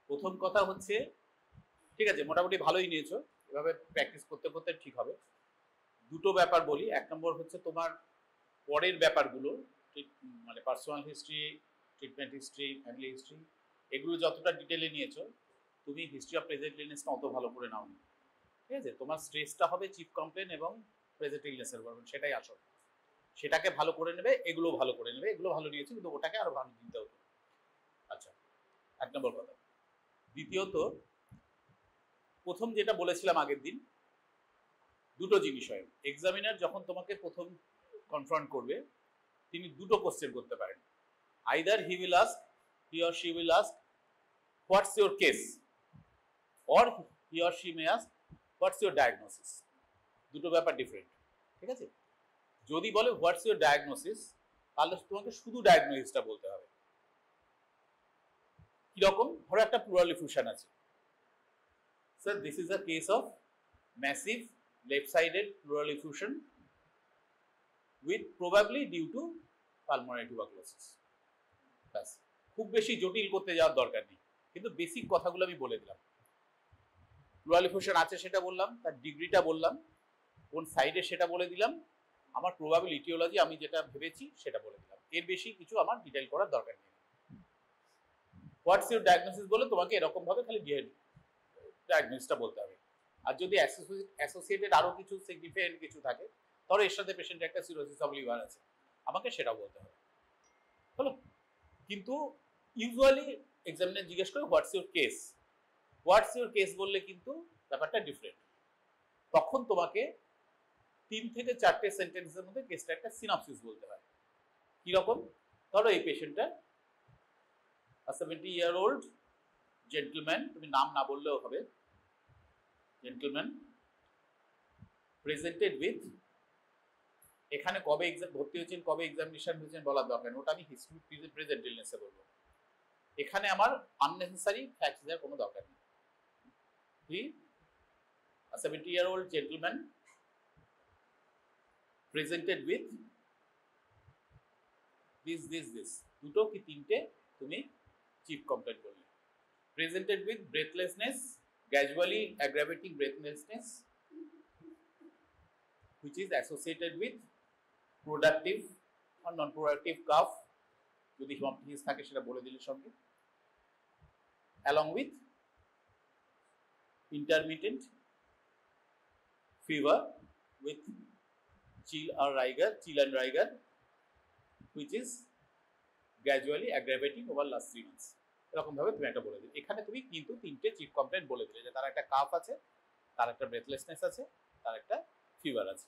প্রথম কথা হচ্ছে, ঠিক আছে মোটামুটি ভালোই নিয়েছো, এভাবে প্র্যাকটিস করতে করতে ঠিক হবে। দুটো ব্যাপার বলি। এক নম্বর হচ্ছে তোমার পরের ব্যাপারগুলো, মানে personal history, treatment history, family history, এগুলো যতটা ডিটেলে নিয়েছো, তুমি হিস্ট্রি অফ প্রেজেন্ট ইলনেসটা অত ভালো করে নাও। ঠিক আছে, তোমার স্ট্রেসটা হবে চিফ কমপ্লেন এবং প্রেজেন্ট ইলনেসের উপর, সেটাই আসল। সেটাকে ভালো করে নেবে, এগুলো ভালো করে নেবে। এগুলো ভালো নিয়েছে কিন্তু ওটাকে আরো ভালো নিতে হতো। আচ্ছা, এক নম্বর কথা। দ্বিতীয়ত, প্রথম যেটা বলেছিলাম আগের দিন, দুটো জিনিস হয়। এক্সামিনার যখন তোমাকে প্রথম কনফ্রন্ট করবে, তিনি দুটো কোশ্চেন করতে পারেন। Either he or she will ask what's your case, or he or she may ask what's your diagnosis. দুটো ব্যাপার ডিফারেন্ট। ঠিক আছে, যদি বলে হোয়াটস ইউর ডায়াগনোসিস, তাহলে তোমাকে শুধু ডায়াগনোসিসটা বলতে হবে। কিরকম? ধরো একটা প্লুরাল এফিউশন আছে। Sir, this is a case of massive left-sided pleural effusion with probably due to pulmonary tuberculosis. ব্যাস, খুব বেশি জটিল করতে যাওয়ার দরকার নেই, কিন্তু বেসিক কথাগুলো আমি বলে দিলাম। প্লুরাল এফিউশন আছে সেটা বললাম, তার ডিগ্রিটা বললাম, কোন সাইডে সেটা বলে দিলাম, আমার প্রবাবল ইটিওলজি আমি যেটা ভেবেছি সেটা বলে দিলাম। এর বেশি কিছু আমার ডিটেইল করার দরকার নেই। হোয়াটস ইউর ডায়াগনোসিস বলে তোমাকে এরকম ভাবে খালি ডায়াগনোসিসটা বলতে হবে। আর যদি অ্যাসোসিয়েটেড আরো কিছু সিগনিফিকেন্ট কিছু থাকে, ধরো এর সাথে পেশেন্টের একটা সিরোসিস অফ লিভার আছে, আমাকে সেটাও বলতে হবে। হলো? কিন্তু ইউজুয়ালি এক্সামিনার জিজ্ঞেস করে what's your case. What's your case বললে কিন্তু ব্যাপারটা ডিফারেন্ট। তখন তোমাকে 3 থেকে 4টে সেন্টেন্সের মধ্যে কেসটা একটা সিনপসিস বলতে হয়। কিরকম? ধরো এই পেশেন্টটা 70-year-old জেন্টলম্যান, তুমি নাম না বললেও হবে, gentleman presented with, এখানে কবে এক্সাম ভর্তি হয়েছেন, কবে এক্সামিনেশন হয়েছেন বলার দরকার নেই, ওটা আমি হিস্ট্রি প্রেজেন্ট ইলনেসে বলবো। এখানে আমার আননেসেসারি ফ্যাক্টস দেওয়ার কোনো দরকার নেই। হি a 70-year-old gentleman presented with this দুটো কি তিনটে তুমি চিফ কমপ্লেন্ট বললে। presented with breathlessness, gradually aggravating breathlessness which is associated with productive or non-productive cough, যদি হিমোপ্টিসিস থাকে সেটা বলে দিলে সঙ্গে, along with intermittent fever with chill and rigor which is gradually aggravating over last 3 months। এরকম ভাবে তুমি একটা বলে দিলে। এখানে তুমি কিন্তু তিনটে চিফ কমপ্লেন্ট বলে দিলে, যে তার একটা কাফ আছে, তার একটা ব্রেথলেসনেস আছে, তার একটা ফিভার আছে,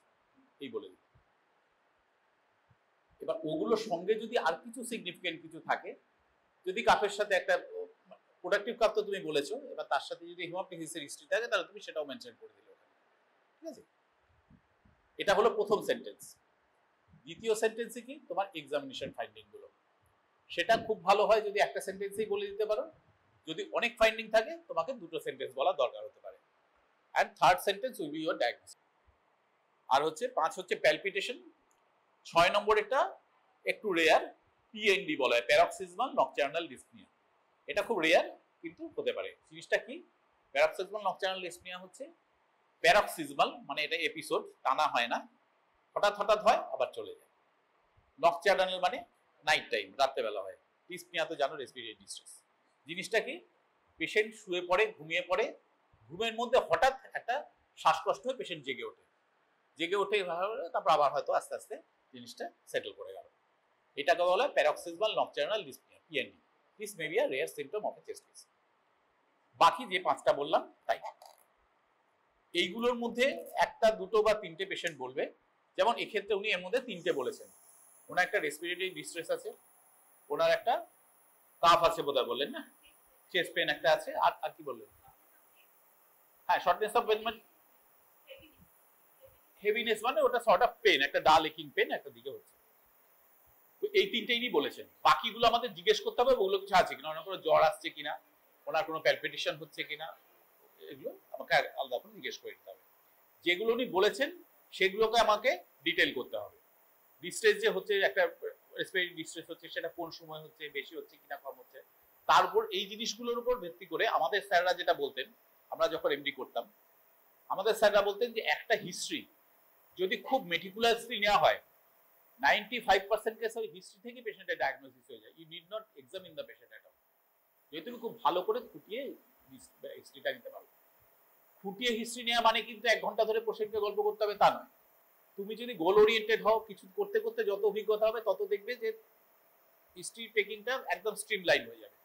এই বলে দিলে। এবার ওগুলোর সঙ্গে যদি আর কিছু সিগনিফিকেন্ট কিছু থাকে, যদি কাফের সাথে একটা প্রোডাক্টিভ কাফ তো তুমি বলেছো, এবার তার সাথে যদি হিমোপ্টিসিসের হিস্ট্রি থাকে তাহলে তুমি সেটাও মেনশন করে দিলে ওখানে। ঠিক আছে, এটা হলো প্রথম সেন্টেন্স। দ্বিতীয় সেন্টেন্সে কি তোমার এক্সামিনেশন ফাইন্ডিং গুলো, সেটা খুব ভালো হয় যদি একটা সেন্টেন্সেই বলে দিতে পারো। যদি অনেক ফাইন্ডিং থাকে তোমাকে দুটো সেন্টেন্স বলা দরকার হতে পারে। And third sentence will be your diagnosis. আর হচ্ছে 5 হচ্ছে প্যালপিটেশন। 6 নম্বর এটা একটু রেয়ার, পিএনডি বলা হয়, প্যারক্সিজমাল নকটার্নাল ডিসনিয়া। এটা খুব রেয়ার কিন্তু হতে পারে। জিনিসটা কি? প্যারক্সিজমাল নকটার্নাল ডিসনিয়া হচ্ছে প্যারক্সিজমাল মানে এটা এপিসোড, টানা হয় না, হঠাৎ হঠাৎ হয় আবার চলে যায়। নকটার্নাল মানে নাইট টাইম, রাত্রেবেলা হয়। ডিসনিয়া তো জানো রেসপিরেটরি ডিস্ট্রেস। জিনিসটা কি? পেশেন্ট শুয়ে পড়ে, ঘুমিয়ে পড়ে, ঘুমের মধ্যে হঠাৎ একটা শ্বাসকষ্ট হয়ে পেশেন্ট জেগে ওঠে, তারপর আবার হয়তো আস্তে আস্তে জিনিসটা সেটেল করে গেল। এটাকে বলা হয় paroxysmal nocturnal dyspnoea, PND. This may be a rare symptom of A chest case. বাকি যে 5টা বললাম তাই। এইগুলোর মধ্যে একটা, দুটো বা তিনটে পেশেন্ট বলবে। যেমন এক্ষেত্রে উনি এর মধ্যে 3টে বলেছেন। ওনার একটা রেসপিরেটরি ডিস্ট্রেস আছে, ওনার একটা কাফ আছে বোধহয় বললেন না, চেস্ট পেন একটা আছে, আর কি বললেন? হ্যাঁ, শর্টনেস অফ ব্রেথ মানে হেভিনেস, মানে ওটা সর্ট অফ পেন, একটা ডাল একিং পেন একটা দিকে হচ্ছে। তো এই 3টেই নি বলেছেন। বাকিগুলো আমাদের জিজ্ঞেস করতে হবে ওগুলো কিছু আছে কিনা, ওনার কোনো জ্বর আসছে কিনা, ওনার কোনো প্যালপিটেশন হচ্ছে কিনা, এগুলো আমাকে আলাদা করে জিজ্ঞেস করে নিতে হবে। যেগুলো উনি বলেছেন সেগুলোকে আমাকে ডিটেল করতে হবে। ডিস্ট্রেস যে হচ্ছে, একটা রেসপিরেটরি ডিস্ট্রেস হচ্ছে, সেটা কোন সময় হচ্ছে, বেশি হচ্ছে কিনা কম হচ্ছে, তারপর এই জিনিসগুলোর উপর ভিত্তি করে আমাদের স্যাররা যেটা বলতেন, আমরা যখন এমডি করতাম, আমাদের স্যাররা বলতেন যে একটা হিস্ট্রি যদি খুব মেটিকুলাসলি নেওয়া হয়, 95% কেস ওই হিস্ট্রি থেকে পেশেন্টের ডায়াগনোসিস হয়ে যায়। You need not examine the patient at all. যদি তুমি খুব ভালো করে খুঁটিয়ে হিস্ট্রিটা নিতে পারো। খুঁটিয়ে হিস্ট্রি নেওয়া মানে কিন্তু 1 ঘন্টা ধরে পেশেন্টকে গল্প করতে হবে তা নয়। তুমি যদি গোল ওরিয়েন্টেড হও, কিছু করতে করতে যত অভিজ্ঞতা হবে তত দেখবে যে হিস্ট্রি টেকিংটা একদম স্ট্রিমলাইন হয়ে যাবে।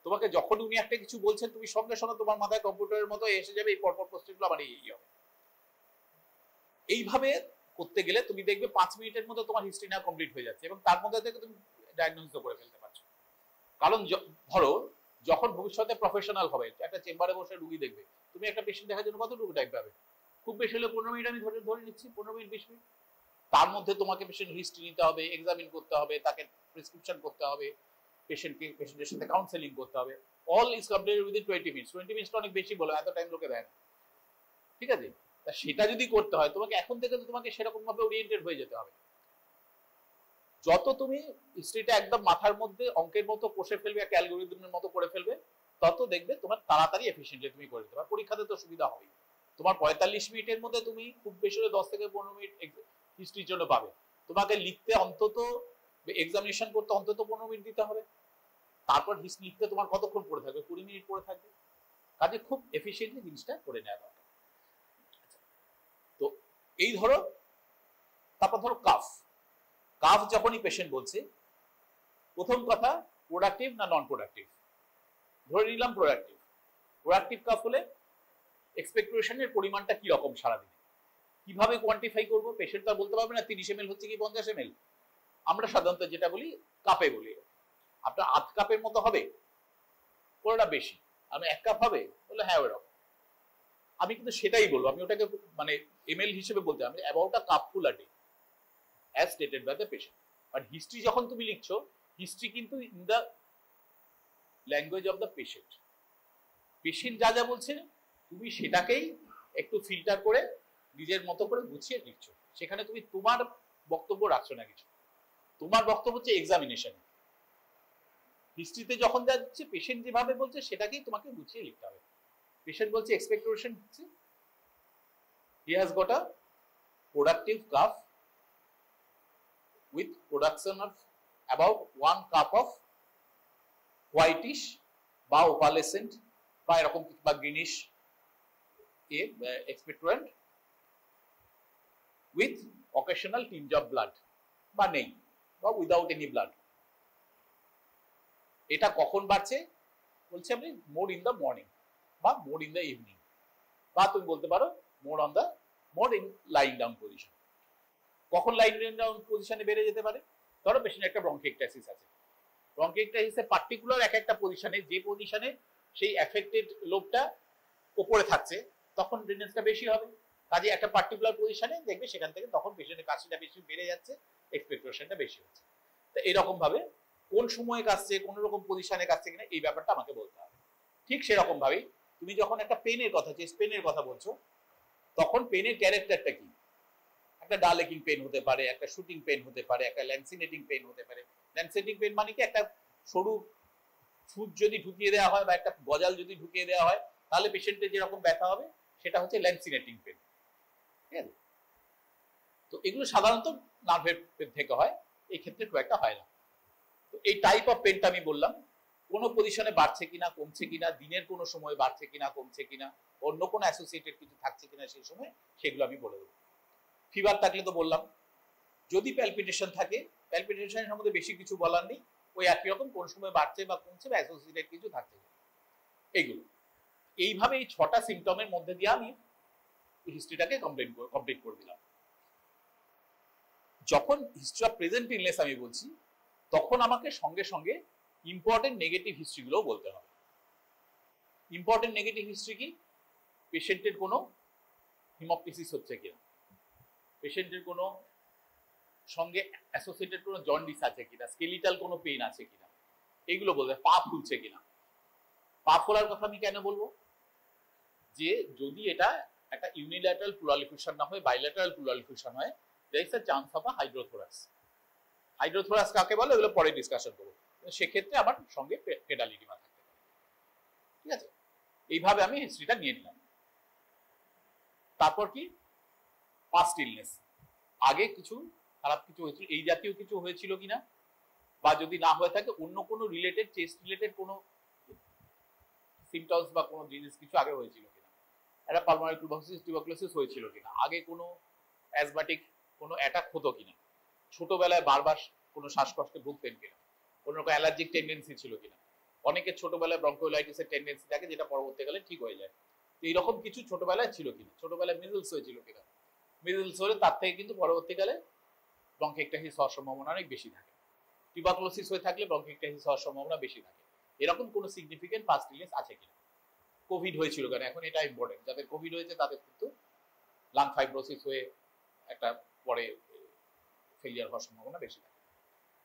তোমাকে যখন উনি একটা কিছু বলছেন, তুমি সঙ্গে সঙ্গে তোমার মাথায় কম্পিউটারের মতো এসে যাবে এই পরপর কোশ্চেনগুলো আমার এই হবে। এইভাবে করতে গেলে তুমি দেখবে 5 মিনিটের মধ্যে তোমার হিস্ট্রি নেওয়া কমপ্লিট হয়ে যাচ্ছে এবং তার মধ্যে থেকে তুমি ডায়াগনোসিস করে ফেলতে পারছো। কারণ ধরো যখন ভবিষ্যতে প্রফেশনাল হবে, একটা চেম্বারে বসে রুগী দেখবে, তুমি একটা পেশেন্ট দেখার জন্য কতটুকু টাইম পাবে? খুব বেশি হলে 15 মিনিট আমি ধরে নিচ্ছি, 15 মিনিট 20 মিনিট। তার মধ্যে তোমাকে পেশেন্ট হিস্ট্রি নিতে হবে, এক্সামিন করতে হবে, তাকে প্রেসক্রিপশন করতে হবে, পেশেন্টের সাথে কাউন্সেলিং করতে হবে। All is completed within 20 minutes. 20 মিনিটসটা অনেক বেশি বলে, এত টাইম লোকে দেয় না, ঠিক আছে? তা সেটা যদি করতে হয় তোমাকে এখন থেকে তো তোমাকে সেরকম ভাবে ওরিয়েন্টেড হয়ে যেতে হবে। যত তুমি হিস্ট্রিটা একদম মাথার মধ্যে অঙ্কের মতো কষে ফেলবে, একটা অ্যালগরিদমের মতো করে ফেলবে, তত দেখবে তোমার তাড়াতাড়ি এফিশিয়েন্টলি তুমি করে দিতে পারবে। পরীক্ষাতে তো সুবিধা হবেই। তোমার 45 মিনিটের মধ্যে তুমি খুব বেশি হলে 10 থেকে 15 মিনিট হিস্ট্রির জন্য পাবে। তোমাকে লিখতে অন্তত, এক্সামিনেশন করতে অন্তত 15 মিনিট দিতে হবে। তারপর হিস্ট্রি লিখতে তোমার কতক্ষণ পড়ে থাকবে? 20 মিনিট পড়ে থাকবে। কাজে খুব এফিশিয়েন্টলি জিনিসটা করে নেওয়া দরকার। তো এই ধরো, তারপর ধরো কাফ। কাফ যখনই পেশেন্ট বলছে, প্রথম কথা প্রোডাক্টিভ না নন প্রোডাক্টিভ। ধরে নিলাম প্রোডাক্টিভ। প্রোডাক্টিভ কাফ হলে এক্সপেক্টোরেশনের পরিমাণটা কি রকম সারাদিনে, কিভাবে কোয়ান্টিফাই করবো? পেশেন্ট তো বলতে পারবে না 30 ml হচ্ছে কি 50 ml। আমরা সাধারণত যেটা বলি কাপে বলি। আপনার আধ কাপের মতো হবে, কোনটা বেশি? আমি 1 কাপ হবে বলে হ্যাঁ ওরকম। আমি কিন্তু সেটাই বলবো, আমি ওটাকে মানে এমএল হিসেবে বলতে, আমি about a cup full a day as stated by the patient। But history যখন তুমি লিখছো, হিস্ট্রি কিন্তু in the language of the patient. Patient যা যা বলছে তুমি সেটাকেই একটু ফিল্টার করে নিজের মতো করে গুছিয়ে লিখছো। সেখানে তুমি তোমার বক্তব্য রাখছো না কিছু। তোমার বক্তব্য হচ্ছে এক্সামিনেশন। হিস্ট্রিতে যখন যা দিচ্ছে পেশেন্ট যেভাবে বলছে সেটাকেই তোমাকে গুছিয়ে লিখতে হবে। পেশেন্ট বলছে এক্সপেক্টেশন হচ্ছে he has got a productive cough with production of about 1 cup of whitish বা opalescent বা এরকম বা greenish expectorant with occasional tinge of blood বা নেই বা উইদাউট এনি ব্লাড। এটা কখন বাড়ছে? বলছি আমি মোর ইন দ্য মর্নিং বা মোর ইন দ্য ইভিনিং, বা তুমি বলতে পারো more in lying down position. কখন লাইং ডাউন পজিশনে বেড়ে যেতে পারে? ধরো পেশেন্ট একটা ব্রঙ্কিএক্টাসিস আছে। ব্রঙ্কিএক্টাসিসে পার্টিকুলার একটা পজিশনে, যে পজিশনে সেই এফেক্টেড লোবটা উপরে থাকছে, তখন ড্রেনেজটা বেশি হবে। কাজে একটা পার্টিকুলার পজিশনে দেখবে সেখান থেকে তখন পেশেন্টের কাশিটা বেশি বেড়ে যাচ্ছে, এক্সপেক্টেশনটা বেশি হচ্ছে। তো এরকম ভাবে কোন সময়ে কাশছে, কোন রকম পজিশনে কাশছে কিনা এই ব্যাপারটা আমাকে বলতে হবে। ঠিক সেরকম ভাবেই তুমি যখন একটা পেনের কথা, চেস্ট পেনের কথা বলছো, তখন পেনের ক্যারেক্টারটা কি? একটা ডালেকিং পেন হতে পারে, একটা শুটিং পেন হতে পারে, একটা ল্যান্সিনেটিং পেন হতে পারে। ল্যান্সিনেটিং পেন মানে কি? একটা সরু সুচ যদি ঢুকিয়ে দেওয়া হয় বা একটা গজাল যদি ঢুকিয়ে দেওয়া হয়, তাহলে পেশেন্টের যেরকম ব্যথা হবে সেটা হচ্ছে ল্যান্সিনেটিং পেন। ঠিক আছে? তো এগুলো সাধারণত নার্ভের পেন থেকে হয়, এই ক্ষেত্রে খুব একটা হয় না। তো এই টাইপ অফ পেনটা আমি বললাম, কোনো পজিশনে বাড়ছে কিনা, কমছে কিনা, দিনের কোনো সময় বাড়ছে কিনা, কমছে কিনা, অন্য কোনো অ্যাসোসিয়েটেড কিছু থাকছে কিনা সেই সময়, সেগুলো আমি বলে দেবো। ফিভার থাকলে তো বললাম। যদি প্যালপিটেশন থাকে, প্যালপিটেশনের সম্বন্ধে বেশি কিছু বলার নেই, ওই একই রকম কোন সময় বাড়ছে বা কমছে বা অ্যাসোসিয়েটেড কিছু থাকছে। এইগুলো এইভাবে এই 6টা সিমটমের মধ্যে দিয়ে আমি হিস্ট্রিটাকে কমপ্লিট করে দিলাম। যখন হিস্ট্রি অফ প্রেজেন্ট ইলনেস আমি বলছি, তখন আমাকে সঙ্গে সঙ্গে ইম্পর্টেন্ট নেগেটিভ হিস্ট্রিগুলো বলতে হবে। ইম্পর্টেন্ট নেগেটিভ হিস্ট্রি কি? পেশেন্টের কোনো হিমোপটিসিস হচ্ছে কিনা, পেশেন্টের কোনো সঙ্গে অ্যাসোসিয়েটেড কোনো জন্ডিস আছে কিনা, স্কেলিটাল কোনো পেইন আছে কিনা, এইগুলো বলবে। পা ফুলছে কিনা। পা ফোলার কথা আমি কেন বলবো? যে যদি এটা একটা ইউনিল্যাটারাল প্লুরাল এফিউশন না হয়, বাইল্যাটারাল প্লুরাল এফিউশন হয়, there is a chance of a hydrothorax. Hydrothorax কাকে বলে এগুলো পরে ডিসকাশন করবো। সেক্ষেত্রে আমার সঙ্গে পেডাল ইডিমা থাকতে পারে। ঠিক আছে, এইভাবে আমি হিস্ট্রিটা নিয়ে নিলাম। তারপর কি পাস্ট ইলনেস, আগে কিছু খারাপ কিছু হয়েছিল, এই জাতীয় কিছু হয়েছিল কিনা, বা যদি না হয়ে থাকে অন্য কোনো রিলেটেড চেস্ট রিলেটেড কোনো সিমটমস বা কোনো ডিজিজ কিছু আগে হয়েছিল কিনা, একটা পালমোনারি টিউবারকুলোসিস হয়েছিল কিনা, আগে কোনো অ্যাজমাটিক কোনো অ্যাটাক হতো কিনা, ছোটবেলায় বারবার কোনো শ্বাসকষ্টে ভুগতেন কিনা, কোনো রকম অ্যালার্জিক টেন্ডেন্সি ছিল কিনা। অনেকের ছোটবেলায় ব্রঙ্কোলাইটিসের টেন্ডেন্সি থাকে যেটা পরবর্তীকালে ঠিক হয়ে যায়। তো এইরকম কিছু ছোটবেলায় ছিল কিনা, ছোটবেলায় মিজলস হয়েছিল কিনা, মিজলস হলে তার থেকে কিন্তু পরবর্তীকালে ব্রঙ্কিকটাইটিস হওয়ার সম্ভাবনা অনেক বেশি থাকে। টিউবারকুলোসিস হয়ে থাকলে ব্রঙ্কিকটাইটিস হওয়ার সম্ভাবনা বেশি থাকে। এরকম কোনো সিগনিফিকেন্ট পাস্ট ইলনেস আছে কিনা। কোভিড হয়েছিল কেন, এখন এটা ইম্পর্টেন্ট, যাদের কোভিড হয়েছে তাদের কিন্তু লাং ফাইব্রোসিস হয়ে একটা পরে ফেলিয়ার হওয়ার সম্ভাবনা বেশি থাকে।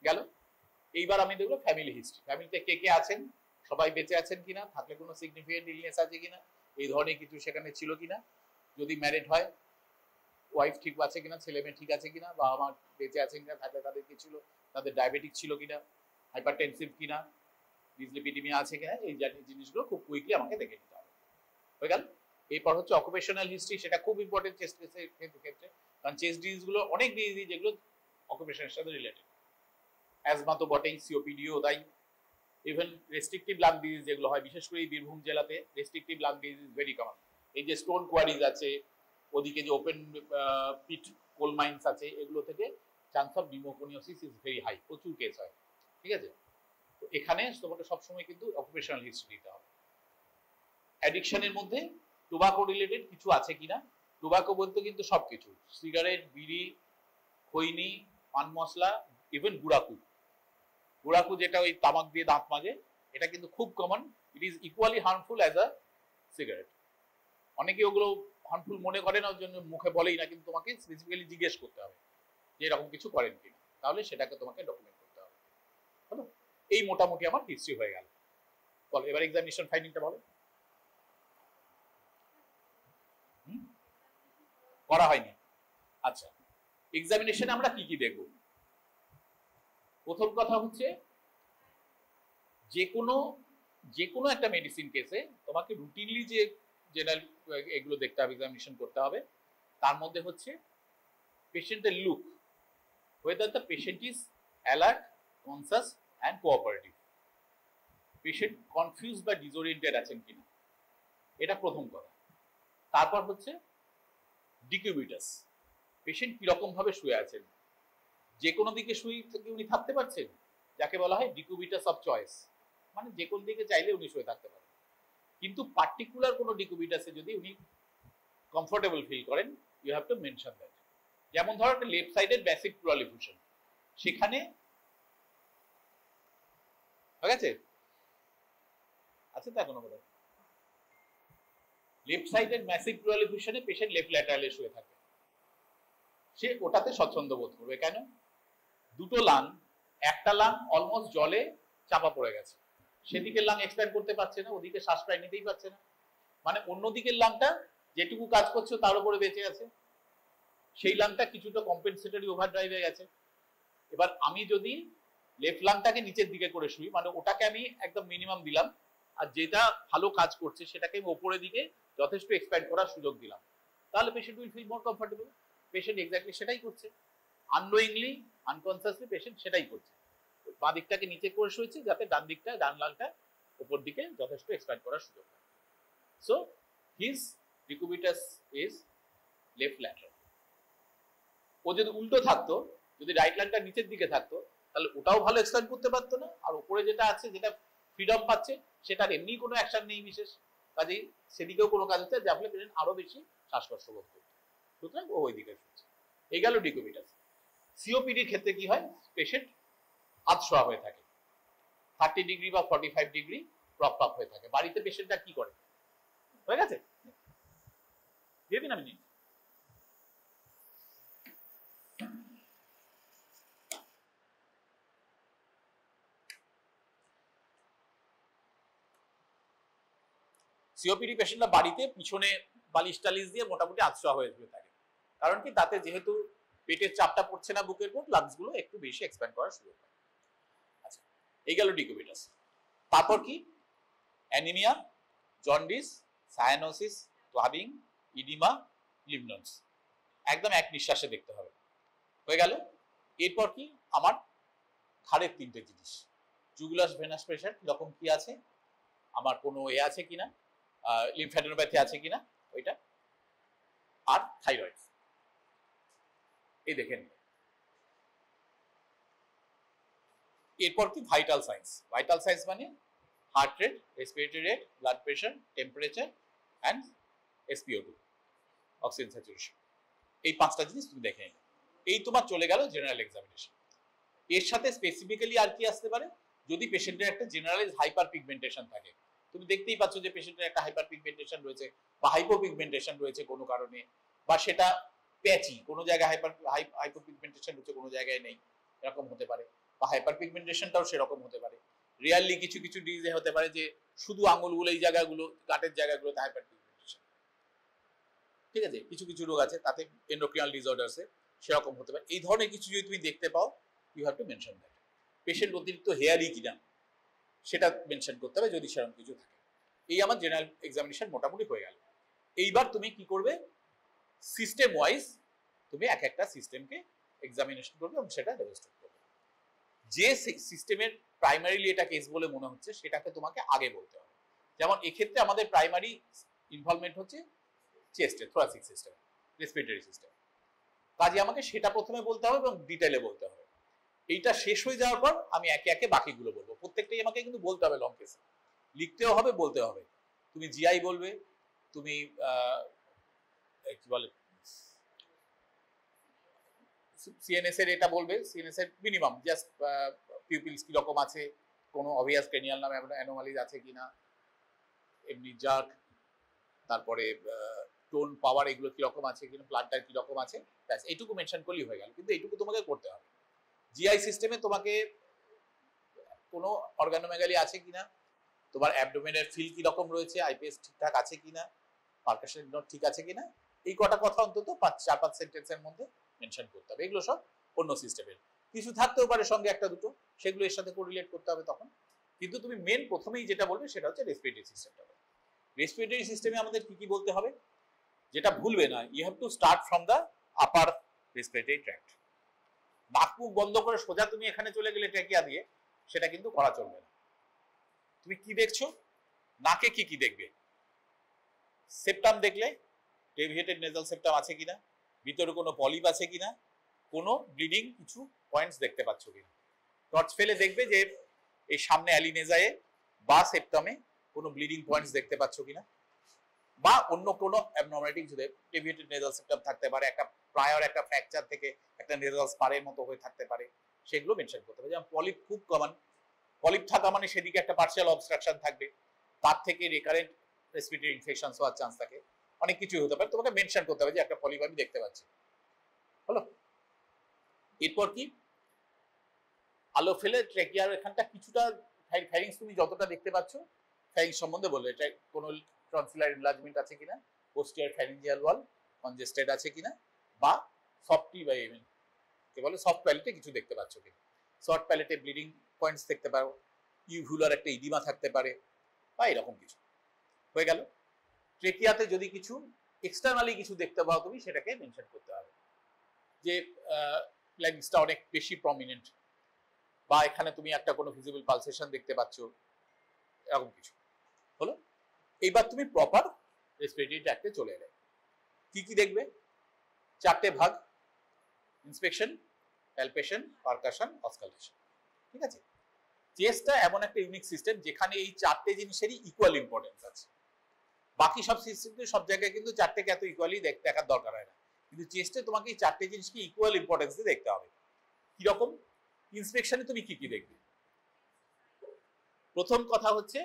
গেল। এইবার আমি দেখবো ফ্যামিলি হিস্ট্রি, ফ্যামিলিতে কে কে আছেন, সবাই বেঁচে আছেন কিনা, থাকলে কোনো সিগনিফিকেন্ট ইলনেস আছে কিনা, এই ধরনের কিছু সেখানে ছিল কিনা, যদি ম্যারিড হয় ওয়াইফ ঠিক আছে কিনা, ছেলে মেয়ে ঠিক আছে কিনা, বাবা মা বেঁচে আছেন কিনা, থাকলে তাদের কি ছিল, তাদের ডায়াবেটিক ছিল কিনা, হাইপারটেনসিভ কিনা, ডিসলিপিডিমিয়া আছে কিনা, এই জাতীয় জিনিসগুলো খুব কুইকলি আমাকে দেখে নিতে হবে। হয়ে গেল। এরপর হচ্ছে অকুপেশনাল হিস্ট্রি, সেটা খুব ইম্পর্টেন্ট চেস্ট কেসের ক্ষেত্রে, কারণ চেস্ট ডিজিজগুলো অনেক ডিজিজ যেগুলো অকুপেশনের সাথে রিলেটেড। অ্যাজমা তো বটেই, সিওপিডিও তাই, ইভেন রেস্ট্রিকটিভ লাং ডিজিজ যেগুলো হয়, বিশেষ করে এই বীরভূম জেলাতে restrictive lung disease very common. এই যে স্টোন কোয়ারিজ আছে, ওদিকে যে ওপেন পিট কোল মাইন্স আছে, এগুলো থেকে chance of pneumoconiosis is very high, প্রচুর কেস হয়। ঠিক আছে, তো এখানে তোমাকে সবসময় কিন্তু অকুপেশনাল হিস্ট্রি দিতে হবে। অ্যাডিকশনের মধ্যে টোবাকো রিলেটেড কিছু আছে কিনা, টোবাকো বলতে কিন্তু সবকিছু, সিগারেট, বিড়ি, খৈনি, পান মশলা, ইভেন গুড়াকু, গুড়াকু যেটা ওই তামাক দিয়ে দাঁত মাজে, এটা কিন্তু খুব common. It is equally harmful as a cigarette. অনেকে ওগুলো হার্মফুল মনে করে না, ওর জন্য মুখে বলেই না, কিন্তু তোমাকে স্পেসিফিক্যালি জিজ্ঞেস করতে হবে যে এরকম কিছু করেন কিনা, তাহলে সেটাকে তোমাকে ডকুমেন্ট করতে হবে। হলো, এই মোটামুটি আমার হিস্ট্রি হয়ে গেল। বলো এবার এক্সামিনেশন ফাইন্ডিংটা বলো। করা হয়নি? আচ্ছা, এক্সামিনেশনে আমরা কি কি দেখব? প্রথম কথা হচ্ছে যে কোনো একটা মেডিসিন কেসে তোমাকে রুটিনলি যে জেনারেল এগুলো দেখতে হবে, এক্সামিনেশন করতে হবে। তার মধ্যে হচ্ছে পেশেন্টের look, whether the patient is alert, conscious and cooperative, patient confused বা ডিসওরিয়েন্টেড আছেন কিনা, এটা প্রথম কথা। তারপর হচ্ছে ডিকিউবিটাস, পেশেন্ট কিরকম ভাবে শুয়ে আছেন, যে কোনো দিকে শুয়ে উনি থাকতে পারছেন, যাকে বলা হয় ডিকিউবিটাস অফ চয়েস, মানে যে কোন দিকে চাইলে উনি শুয়ে থাকতে পারেন, কিন্তু পার্টিকুলার কোনো ডিকিউবিটাসে যদি উনি কমফোর্টেবল ফিল করেন, you have to mention that. যেমন ধরো একটা লেফট সাইডের বেসিক প্লুরাল এফিউশন, সেখানে হয়ে গেছে আছে তো এখনো বোধহয়, লেফট সাইডের ম্যাসিভ প্লুরাল এফিউশনে পেশেন্ট লেফট ল্যাটারালে শুয়ে থাকে, সে ওটাতে স্বচ্ছন্দ বোধ করবে। কেন? দুটো লাং, একটা লাং অলমোস্ট জলে চাপা পড়ে গেছে, সেদিকের লাং এক্সপ্যান্ড করতে পারছে না, ওদিকে শ্বাস প্রায় নিতেই পারছে না, মানে অন্য দিকের লাংটা যেটুকু কাজ করছে তার উপরে বেঁচে আছে, সেই লাংটা কিছুটা কম্পেনসেটরি ওভার ড্রাইভে গেছে। এবার আমি যদি লেফট লাংটাকে নিচের দিকে করে শুই, মানে ওটাকে আমি একদম মিনিমাম দিলাম, আর যেটা ভালো কাজ করছে সেটাকে আমি ওপরের দিকে যথেষ্ট এক্সপ্যান্ড করার সুযোগ দিলাম, তাহলে patient will feel more comfortable. Patient exactly সেটাই করছে, আননোয়িংলি আনকনসিয়াসলি পেশেন্ট সেটাই করছে, বাঁ দিকটাকে নিচে করে শুয়েছে যাতে ডান দিকটা, ডান লাংটা উপর দিকে যথেষ্ট এক্সপ্যান্ড করার সুযোগ পায়। So his decubitus is left lateral. ও যদি উল্টো থাকতো, যদি রাইট লাংটা নিচের দিকে থাকতো, তাহলে ওটাও ভালো এক্সপ্যান্ড করতে পারতো না, আর উপরে যেটা আছে, যেটা ফ্রিডম পাচ্ছে, সেটার এমনি কোনো অ্যাকশন নেই বিশেষ, কাজেই সেদিকেও কোনো কাজ হচ্ছে, যার ফলে পেশেন্ট আরো বেশি শ্বাসকষ্ট বোধ করছে, সুতরাং ও ওই দিকে শুনছে। এই গেল ডিকুবিটাস। সিওপিডির ক্ষেত্রে কি হয়, পেশেন্ট আধশোয়া হয়ে থাকে, 30 ডিগ্রি বা 45 ডিগ্রি প্রপ আপ হয়ে থাকে। বাড়িতে পেশেন্টটা কি করে? হয়ে গেছে, দিয়ে দিন আমি। সিওপিডি পেশেন্টরা বাড়িতে পিছনে বালিশ টালিশ দিয়ে মোটামুটি আধশোয়া হয়ে থাকে, কারণ কি, তাতে যেহেতু পেটের চাপটা পড়ছে না বুকের উপর, লাংস গুলো একটু বেশি এক্সপ্যান্ড করার সুযোগ পায়। আচ্ছা, এই গেল ডিকুবিটাস। তারপর কি anaemia, jaundice, cyanosis, clubbing, oedema, লিমনস, একদম এক নিঃশ্বাসে দেখতে হবে। হয়ে গেল। এরপর কি আমার ঘাড়ের তিনটে জিনিস, জুগুলাস ভেনাস প্রেশার কিরকম কি আছে, আমার কোনো আছে কিনা, লিমফ্যাডিনোপ্যাথি আছে কিনা ওইটা, আর থাইরয়েড। এই দেখেন। এরপর কি ভাইটাল সাইন্স। ভাইটাল সাইন্স মানে heart rate, respiratory rate, blood pressure, temperature and SpO2, oxygen saturation. এই পাঁচটা জিনিস তুমি দেখে নিলে এই তোমার চলে গেল জেনারেল এক্সামিনেশন। এর সাথে স্পেসিফিক্যালি আর কি আসতে পারে, যদি পেশেন্টের একটা জেনারেলাইজ হাইপার পিগমেন্টেশন থাকে, তুমি দেখতেই পাচ্ছ যে পেশেন্টের একটা হাইপার পিগমেন্টেশন রয়েছে বা হাইপো পিগমেন্টেশন রয়েছে কোনো কারণে, বা সেটা প্যাচি, কোনো জায়গায় হাইপো পিগমেন্টেশন রয়েছে কোনো জায়গায় নেই, এরকম হতে পারে, বা হাইপার পিগমেন্টেশনটাও সেরকম হতে পারে। রিয়ারলি কিছু কিছু ডিজিজে হতে পারে যে শুধু আঙুলগুলো, এই জায়গাগুলো, গাটের জায়গাগুলোতে হাইপার পিগমেন্টেশন, ঠিক আছে। কিছু কিছু রোগ আছে তাতে এন্ডোক্রিনাল ডিসঅর্ডারসে সেরকম হতে পারে। এই ধরনের কিছু যদি তুমি দেখতে পাও, you have to mention that. Patient অতিরিক্ত হেয়ারি কিনা সেটা মেনশন করতে হবে যদি সেরকম কিছু থাকে। এই আমার জেনারেল এক্সামিনেশন মোটামুটি হয়ে গেল। এইবার তুমি কি করবে, সিস্টেম ওয়াইজ তুমি এক একটা সিস্টেমকে এক্সামিনেশন করবে এবং সেটা ডেমনস্ট্রেট করবে। যে সিস্টেমের প্রাইমারিলি এটা কেস বলে মনে হচ্ছে সেটাকে তোমাকে আগে বলতে হবে। যেমন এক্ষেত্রে আমাদের প্রাইমারি ইনভলভমেন্ট হচ্ছে চেস্টে, থোরাসিক সিস্টেম, রেসপিরেটরি সিস্টেম, কাজে আমাকে সেটা প্রথমে বলতে হবে এবং ডিটেইলে বলতে হবে। এইটা শেষ হয়ে যাওয়ার পর আমি একে একে বাকিগুলো বলবো। প্রত্যেকটাই আমাকে কিন্তু বলতে হবে, লং কেসে লিখতেও হবে, বলতে হবে। তুমি জিআই বলবে, তুমি কি বলে সিএনএস এর এটা বলবে, সিএনএস এর মিনিমাম জাস্ট পিউপিলস কি রকম আছে, কোনো অবভিয়াস ক্রেনিয়াল নামে অ্যানোমালিজ আছে কিনা, এমনি জার্ক, তারপরে টোন পাওয়ার এগুলো কি রকম আছে কিনা, ব্লাডটার কি রকম আছে, ব্যাস এইটুকু মেনশন করলেই হয়ে গেল। কিন্তু এইটুকু তোমাকে করতে হবে। জিআই সিস্টেমে তোমাকে কোনো অর্গানোমেগালি আছে কিনা, তোমার অ্যাবডোমেনের ফিল কি রকম রয়েছে, আইপিএস ঠিকঠাক আছে কিনা, পারকাশন নোট ঠিক আছে কিনা, এই কটা কথা অন্তত 4-5 সেন্টেন্সের মধ্যে মেনশন করতে হবে। এগুলো সব অন্য সিস্টেমের, কিছু থাকতেও পারে সঙ্গে একটা দুটো, সেগুলো এর সাথে কোরিলেট করতে হবে তখন। কিন্তু তুমি মেন প্রথমেই যেটা বলবে সেটা হচ্ছে রেসপিরেটরি সিস্টেমটা। রেসপিরেটরি সিস্টেমে আমাদের কি কি বলতে হবে, যেটা ভুলবে না, you have to start from the upper respiratory tract. নাক মুখ বন্ধ করে সোজা তুমি এখানে চলে গেলে ট্র্যাকিয়া দিয়ে, সেটা কিন্তু করা চলবে না। তুমি কি দেখছো, নাকে কি কি দেখবে, সেপ্টাম দেখলে ডেভিয়েটেড নেজাল সেপ্টাম আছে কিনা, ভিতরে কোনো পলিপ আছে কিনা, কোনো ব্লিডিং কিছু পয়েন্টস দেখতে পাচ্ছ কিনা। টর্চ ফেলে দেখবে যে এই সামনে অ্যালিনেজায়ে বা সেপ্টামে কোনো ব্লিডিং পয়েন্টস দেখতে পাচ্ছ কিনা, বা অন্য কোনো অ্যাবনর্মালিটি কিছু ডেভিয়েটেড নেজাল সেপ্টাম থাকতে পারে, একটা প্রায়র একটা ফ্র্যাকচার থেকে একটা নেজাল স্পারের মতো হয়ে থাকতে পারে, সেগুলো মেনশন করতে হবে। যেমন পলিপ খুব কমন, পলিপ থাকা মানে সেদিকে একটা পার্শিয়াল অবস্ট্রাকশন থাকবে, তার থেকে রিকারেন্ট রেসপিরেটরি ইনফেকশন হওয়ার চান্স থাকে, অনেক কিছুই হতে পারে, তোমাকে মেনশন করতে হবে যে একটা পলিপ আমি দেখতে পাচ্ছি। হলো। এরপর কি, আলো ফেলে ট্র্যাকিয়ার এখানটা কিছুটা ফ্যারিংস তুমি যতটা দেখতে পাচ্ছ, ফ্যারিংস সম্বন্ধে বলবে, এটা কোনো টনসিলার এনলার্জমেন্ট আছে কিনা, পোস্টিয়ার ফ্যারিঞ্জিয়াল ওয়াল কনজেস্টেড আছে কিনা, বা সফটি বা কি বলে সফট প্যালেটে কিছু দেখতে পাচ্ছ কিনা। সফট প্যালেটে ব্লিডিং পয়েন্টস দেখতে পারো, ইউভুলার একটা ইডিমা থাকতে পারে, বা এরকম কিছু। হয়ে গেল। ট্রেকিয়াতে যদি কিছু এক্সটার্নালি কিছু দেখতে পাও তুমি, সেটাকে মেনশন করতে হবে, যে ল্যারিংসটা অনেক বেশি প্রমিনেন্ট, বা এখানে তুমি একটা কোনো ভিজিবল পালসেশন দেখতে পাচ্ছ, এরকম কিছু। হলো। এইবার তুমি প্রপার রেসপিরেটরি ট্র্যাক্টে চলে এলে কি কি দেখবে, 4টে ভাগ, ইন্সপেকশন, প্যালপেশন, পারকাশন, অসকালটেশন। ঠিক আছে। চেস্টটা এমন একটা ইউনিক সিস্টেম যেখানে এই 4টে জিনিসেরই ইকুয়াল ইম্পর্টেন্স আছে। বাকি সব সিস্টেমে সব জায়গায় কিন্তু 4টেকে এত ইকুয়ালি দেখার দরকার হয় না, কিন্তু চেস্টে তোমাকে এই 4টে জিনিসকে ইকুয়াল ইম্পর্টেন্স দিয়ে দেখতে হবে। কিরকম, ইন্সপেকশনে তুমি কি কি দেখবে, প্রথম কথা হচ্ছে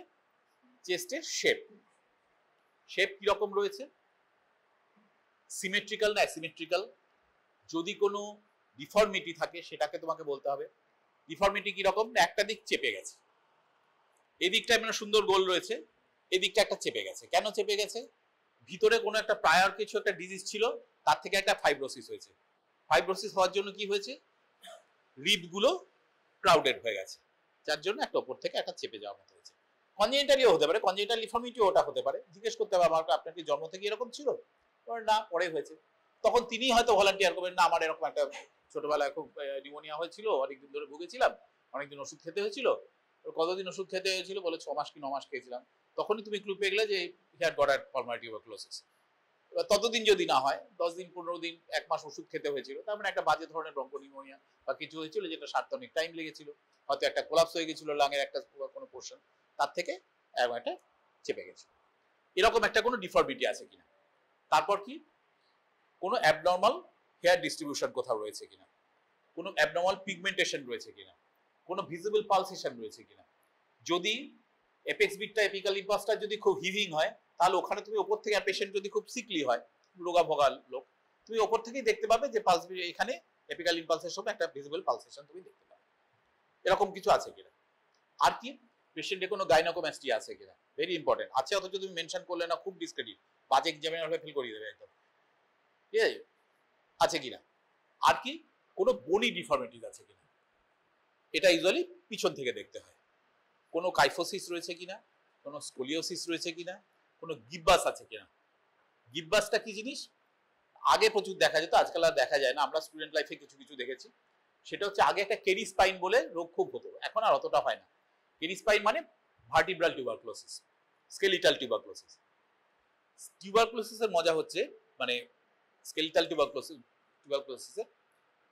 চেস্টের শেপ, শেপ কিরকম রয়েছে, সিমেট্রিক্যাল না অ্যাসিমেট্রিক্যাল, যদি কোনো ডিফর্মিটি থাকে সেটাকে তোমাকে বলতে হবে। ডিফর্মিটি কিরকম, একটা দিক চেপে গেছে, এদিকটা মানে সুন্দর গোল রয়েছে, এদিকটা একটা চেপে গেছে। কেন চেপে গেছে, ভিতরে কোনো একটা প্রায়র কিছু একটা ডিজিজ ছিল, তার থেকে একটা ফাইব্রোসিস হয়েছে। ফাইব্রোসিস হওয়ার জন্য কি হয়েছে, রিড গুলো ক্রাউডেড হয়ে গেছে, যার জন্য একটা উপর থেকে একটা চেপে যাওয়ার মতো হয়েছে। কনজেনিটালিও হতে পারে, কনজেনিটাল ডিফর্মিটি ওটা হতে পারে। জিজ্ঞেস করতে হবে আমাকে, আপনার কি জন্ম থেকে এরকম ছিল? না, পরে হয়েছে। তখন তিনি হয়তো ভলান্টিয়ার করবেন, না আমার এরকম একটা ছোটবেলায় খুব নিউমোনিয়া হয়েছিল, অনেকদিন ধরে ভুগেছিলাম, অনেকদিন ওষুধ খেতে হয়েছিল। কতদিন ওষুধ খেতে হয়েছিল? বলে 6 মাস কি 9 মাস খেয়েছিলাম। তখনই তুমি ক্লু পেয়ে গেলে যে হি হ্যাড গট পালমারি টিউবারকুলোসিস। এবার ততদিন যদি না হয়, 10 দিন 15 দিন 1 মাস ওষুধ খেতে হয়েছিল, তার মানে একটা বাজে ধরনের ব্রঙ্কোনিউমোনিয়া বা কিছু হয়েছিল যেটা সারতে অনেক টাইম লেগেছিল, হয়তো একটা কোলাপস হয়ে গেছিল লাঙের একটা কোনো পোর্শন, তার থেকে একটা চেপে গেছে। এরকম একটা কোনো ডিফর্মিটি আছে কিনা। তারপর কি কোনো অ্যাবনর্মাল হেয়ার ডিস্ট্রিবিউশন কোথাও রয়েছে কিনা, কোনো অ্যাবনর্মাল পিগমেন্টেশন রয়েছে কিনা, কোনো ভিজিবল পালসেশন রয়েছে কিনা। যদি এপেক্স বিটটা এপিক্যাল ইম্পালসটা যদি খুব হিভিং হয়, তাহলে ওখানে তুমি ওপর থেকে, পেশেন্ট যদি খুব সিকলি হয়, রোগা ভোগা লোক, তুমি ওপর থেকেই দেখতে পাবে যে পালস এখানে এপিক্যাল ইম্পালসের সময় একটা ভিজিবল পালসেশন তুমি দেখতে পাবে। এরকম কিছু আছে কিনা। আর কি পেশেন্টে কোনো গাইনোকোম্যাস্টিয়া আছে কিনা, ভেরি ইম্পর্টেন্ট। আছে অথচ তুমি মেনশন করলে না, খুব ডিসক্রেডিট, বাজে এক্সামিনার হয়ে ফেল করিয়ে দেবে একদম। ঠিক আছে, আছে কিনা। আর কি কোনো বনি ডিফর্মিটিস আছে কিনা, এটা ইউজুয়ালি পিছন থেকে দেখতে হয়। কোনো কাইফোসিস রয়েছে কিনা, কোনো স্কোলিওসিস রয়েছে কিনা, কোনো গিব্বাস আছে কিনা। গিব্বাসটা কি জিনিস? আগে প্রচুর দেখা যেত, আজকাল আর দেখা যায় না। আমরা স্টুডেন্ট লাইফে কিছু কিছু দেখেছি। সেটা হচ্ছে আগে একটা কেরি স্পাইন বলে রোগ খুব হতো, এখন আর অতটা হয় না। কেরি স্পাইন মানে ভার্টিব্রাল টিউবারকুলোসিস, স্কেলিটাল টিউবারকুলোসিস। টিউবারকুলোসিসের মজা হচ্ছে, মানে স্কেলিটাল টিউবারকুলোসিসে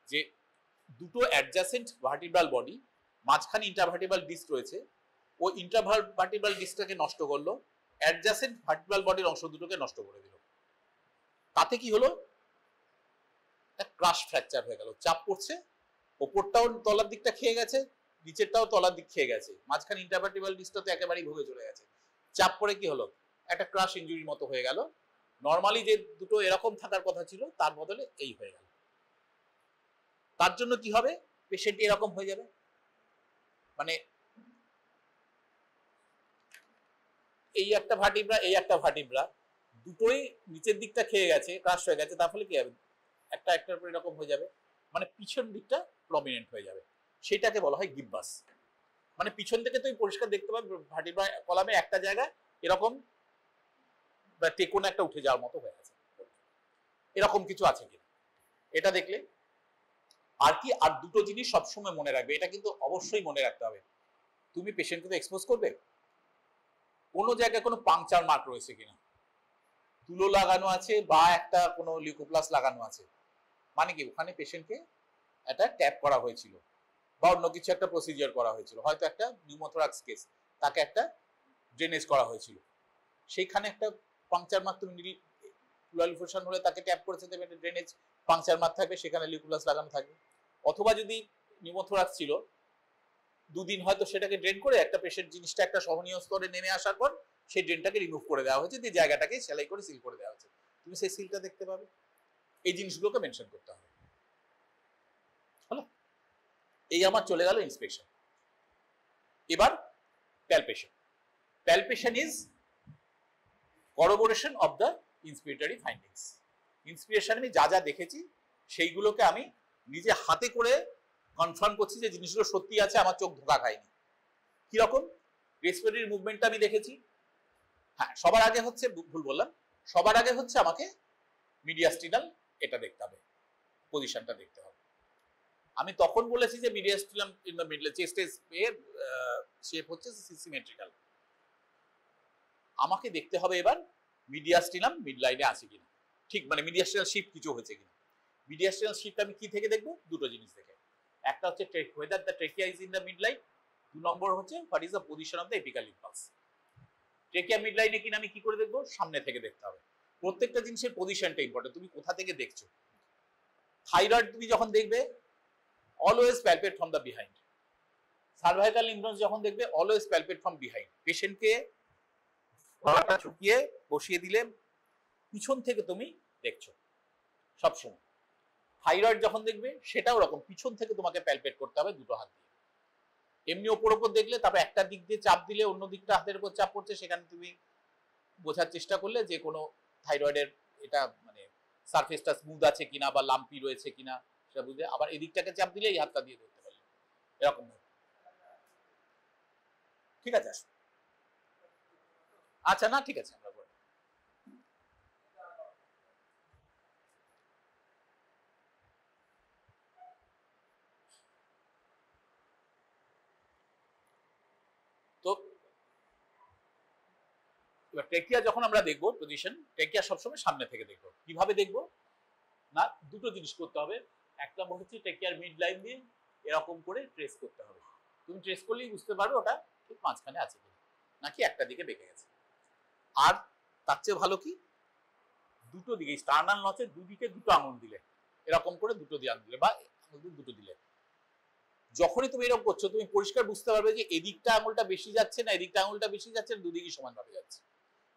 যে দুটো অ্যাডজাসেন্ট ভার্টিব্রাল বডি, মাঝখানে ইন্টারভার্টিব্রাল ডিস্ক রয়েছে, ও ইন্টারভার্টিব্রাল ডিস্কটাকে নষ্ট করলো, অ্যাডজাসেন্ট ভার্টিব্রাল বডির অংশ দুটোকে নষ্ট করে দিল। তাতে কি হলো? ক্রাশ ফ্র্যাকচার হয়ে গেল, চাপ পড়ছে, ওপরটাও তলার দিকটা খেয়ে গেছে, নিচেরটাও তলার দিক খেয়ে গেছে, মাঝখানে ইন্টারভার্টিব্রাল ডিস্কটা তো একেবারেই ভুগে চলে গেছে। চাপ পড়ে কি হলো? একটা ক্রাশ ইনজুরির মতো হয়ে গেল। নর্মালি যে দুটো এরকম থাকার কথা ছিল, তার বদলে এই হয়ে গেল। তার জন্য কি হবে? পেশেন্ট এরকম হয়ে যাবে, মানে এই একটা ভার্টিব্রা, এই একটা ভার্টিব্রা, দুটোই নিচের দিকটা খেয়ে গেছে, ক্রাশ হয়ে গেছে। তার ফলে কি হবে? একটা একটার উপর এরকম হয়ে যাবে, মানে পিছন দিকটা প্রমিনেন্ট হয়ে যাবে। সেটাকে বলা হয় গিব্বাস। মানে পিছন থেকে তুমি পরিষ্কার দেখতে পাবে ভার্টিব্রা কলামে একটা জায়গা এরকম টেকোনা একটা উঠে যাওয়ার মতো হয়ে আছে। এরকম কিছু আছে কিনা এটা দেখলে। আর কি, আর দুটো জিনিস সবসময় মনে রাখবে, এটা কিন্তু অবশ্যই মনে রাখতে হবে। তুমি পেশেন্টকে তো এক্সপোজ করবে, কোনো জায়গায় কোনো পাংচার মার্ক রয়েছে কিনা, তুলো লাগানো আছে বা একটা কোনো লিউকোপ্লাস লাগানো আছে, মানে কি ওখানে পেশেন্টকে একটা ট্যাপ করা হয়েছিল বা অন্য কিছু একটা প্রসিজিয়ার করা হয়েছিল, হয়তো একটা নিউমোথোরাক্স কেস, তাকে একটা ড্রেনেজ করা হয়েছিল, সেইখানে একটা পাংচার মার্ক তুমি লিউকোপ্লাস হলে তাকে ট্যাপ করেছে, দেবে একটা ড্রেনেজ পাংচার মার্ক থাকবে, সেখানে লিউকোপ্লাস লাগানো থাকবে। অথবা যদি নিউমোথোরাক্স ছিল, দুদিন হয়তো সেটাকে ড্রেন করে একটা পেশেন্ট জিনিসটা একটা সহনীয় স্তরে নেমে আসার পর সেই ড্রেনটাকে রিমুভ করে দেওয়া হয়েছে, দিয়ে জায়গাটাকে সেলাই করে সিল করে দেওয়া হয়েছে, তুমি সেই সিলটা দেখতে পাবে। এই জিনিসগুলোকে মেনশন করতে হবে। হলো, এই আমার চলে গেল ইন্সপেকশন। এবার palpation. Palpation is corroboration of the inspiratory findings. Inspiration আমি যা যা দেখেছি সেইগুলোকে আমি নিজে হাতে করে কনফার্ম করছি যে জিনিসগুলো সত্যি আছে, আমার চোখ ধোকা খায়নি। কিরকম? রেসপিরেটরি মুভমেন্টটা আমি দেখেছি। হ্যাঁ, সবার আগে হচ্ছে, ভুল বললাম, সবার আগে হচ্ছে আমাকে মিডিয়াস্টিনাল এটা দেখতে হবে, পজিশনটা দেখতে হবে। আমি তখন বলেছি যে মিডিয়াস্টিনাম ইন দ্য মিডল, চেস্টের শেপ হচ্ছে সিমেট্রিক্যাল। আমাকে দেখতে হবে এবার মিডিয়াস্টিনাম মিড লাইনে আছে কিনা, ঠিক মানে মিডিয়াস্টিনাল শিফট কিছু হয়েছে কিনা। মিডিয়াস্টিনাল শিফট আমি কি থেকে দেখবো? দুটো জিনিস দেখে। একটা হচ্ছে whether the trachea is in the midline, 2 নম্বর হচ্ছে what is the position of the apical impulse। Trachea mid লাইনে কিনা আমি কি করে দেখবো? সামনে থেকে দেখতে হবে। প্রত্যেকটা জিনিসের পজিশনটা ইম্পর্টেন্ট, তুমি কোথা থেকে দেখছো। থাইরয়েড তুমি যখন দেখবে, always palpate from the behind. Cervical lymph nodes যখন দেখবে, অলওয়েজ প্যালপেট ফ্রম বিহাইন্ড। পেশেন্টকে গলাটা ঝুঁকিয়ে বসিয়ে দিলে পিছন থেকে তুমি দেখছো সবসময়। থাইরয়েড যখন দেখবে, সেটাও রকম, পিছন থেকে তোমাকে প্যালপেট করতে হবে দুটো হাত দিয়ে। এমনি ওপর ওপর দেখলে, তারপর একটা দিক দিয়ে চাপ দিলে অন্য দিকটা হাতের উপর চাপ পড়ছে, সেখানে তুমি বোঝার চেষ্টা করলে যে কোনো থাইরয়েডের এটা মানে সারফেসটা স্মুথ আছে কিনা বা লাম্পি রয়েছে কিনা সেটা বুঝে, আবার এদিকটাকে চাপ দিলে এই হাতটা দিয়ে ধরতে পারলে, এরকম। ঠিক আছে আসো। আচ্ছা না ঠিক আছে আমরা বলি। তো এবার টেকিয়া যখন আমরা দেখবো পজিশন, টেকিয়া সবসময় সামনে থেকে দেখবো। কিভাবে দেখবো না, দুটো জিনিস করতে হবে। এক নম্বর হচ্ছে টেকিয়ার মিড লাইন দিয়ে এরকম করে ট্রেস করতে হবে। তুমি ট্রেস করলেই বুঝতে পারবে ওটা ঠিক মাঝখানে আছে কিনা, নাকি একটা দিকে বেঁকে গেছে। আর তার চেয়ে ভালো কি, দুটো দিকে স্টার্নাল নচের দুদিকে দুটো আঙুল দিলে, এরকম করে দুটো দিয়ে আঙুল দিলে বা দুটো দিলে, যখনই তুমি এরকম করছো তুমি পরিষ্কার বুঝতে পারবে যে এদিকটা আঙুলটা বেশি যাচ্ছে না এদিকটা আঙুলটা বেশি যাচ্ছে, দুদিকই সমানভাবে যাচ্ছে।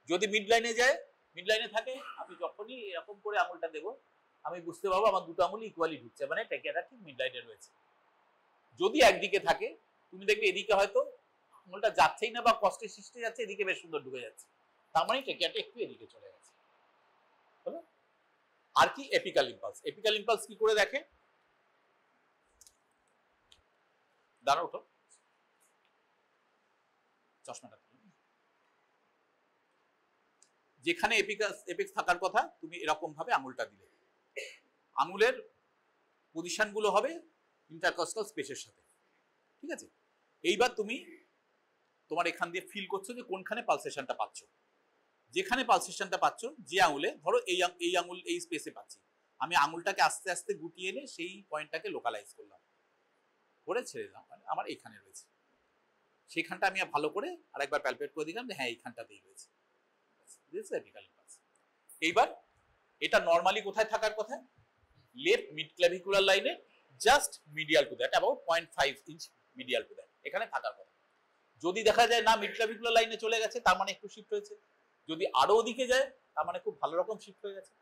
যদি মিড লাইনে যায়, মিড লাইনে থাকে, আমি যখনই এরকম করে আঙুলটা দেবো আমি বুঝতে পারবো আমার দুটো আঙুল ইকুয়ালি ঢুকছে, মানে টেকিয়াটা ঠিক মিড লাইনে রয়েছে। যদি একদিকে থাকে তুমি দেখবে এদিকে হয়তো আঙুলটা যাচ্ছেই না বা কষ্টের সৃষ্টি যাচ্ছে, এদিকে বেশ সুন্দর ঢুকে যাচ্ছে, তার মানে টেকিয়াটা একটু এদিকে চলে গেছে। হলো। আর কি এপিক্যাল ইম্পালস। এপিক্যাল ইম্পালস কি করে দেখে, দাঁড়াও তো চশমাটা, যেখানে এপিক্স থাকার কথা তুমি এরকম ভাবে আঙুলটা দিলে, আঙুলের পজিশন গুলো হবে ইন্টারকস্টাল স্পেসের সাথে, ঠিক আছে। এইবার তুমি তোমার এখান দিয়ে ফিল করছো যে কোনখানে পালসেশনটা পাচ্ছ। যেখানে পালসেশনটা পাচ্ছ, যে আঙুলে ধরো এই আঙুল এই স্পেসে পাচ্ছি, আমি আঙুলটাকে আস্তে আস্তে গুটিয়ে এনে সেই পয়েন্টটাকে লোকালাইজ করলাম, করে ছেড়ে দিলাম, মানে আমার এখানে রয়েছে, সেখানটা আমি ভালো করে আরেকবার প্যালপেট করে দিলাম যে হ্যাঁ এইখানটাতেই রয়েছে। এইবার এটা নরমালি কোথায় থাকার কথা, লেফট মিড ক্লাভিকুলার লাইনে just medial to that, about 0.5 inch medial to that, এখানে থাকার কথা। যদি দেখা যায় না মিড ক্লাভিকুলার লাইনে চলে গেছে, তার মানে একটু শিফট হয়েছে, যদি আরো ওদিকে যায় তার মানে খুব ভালো রকম শিফট হয়ে গেছে।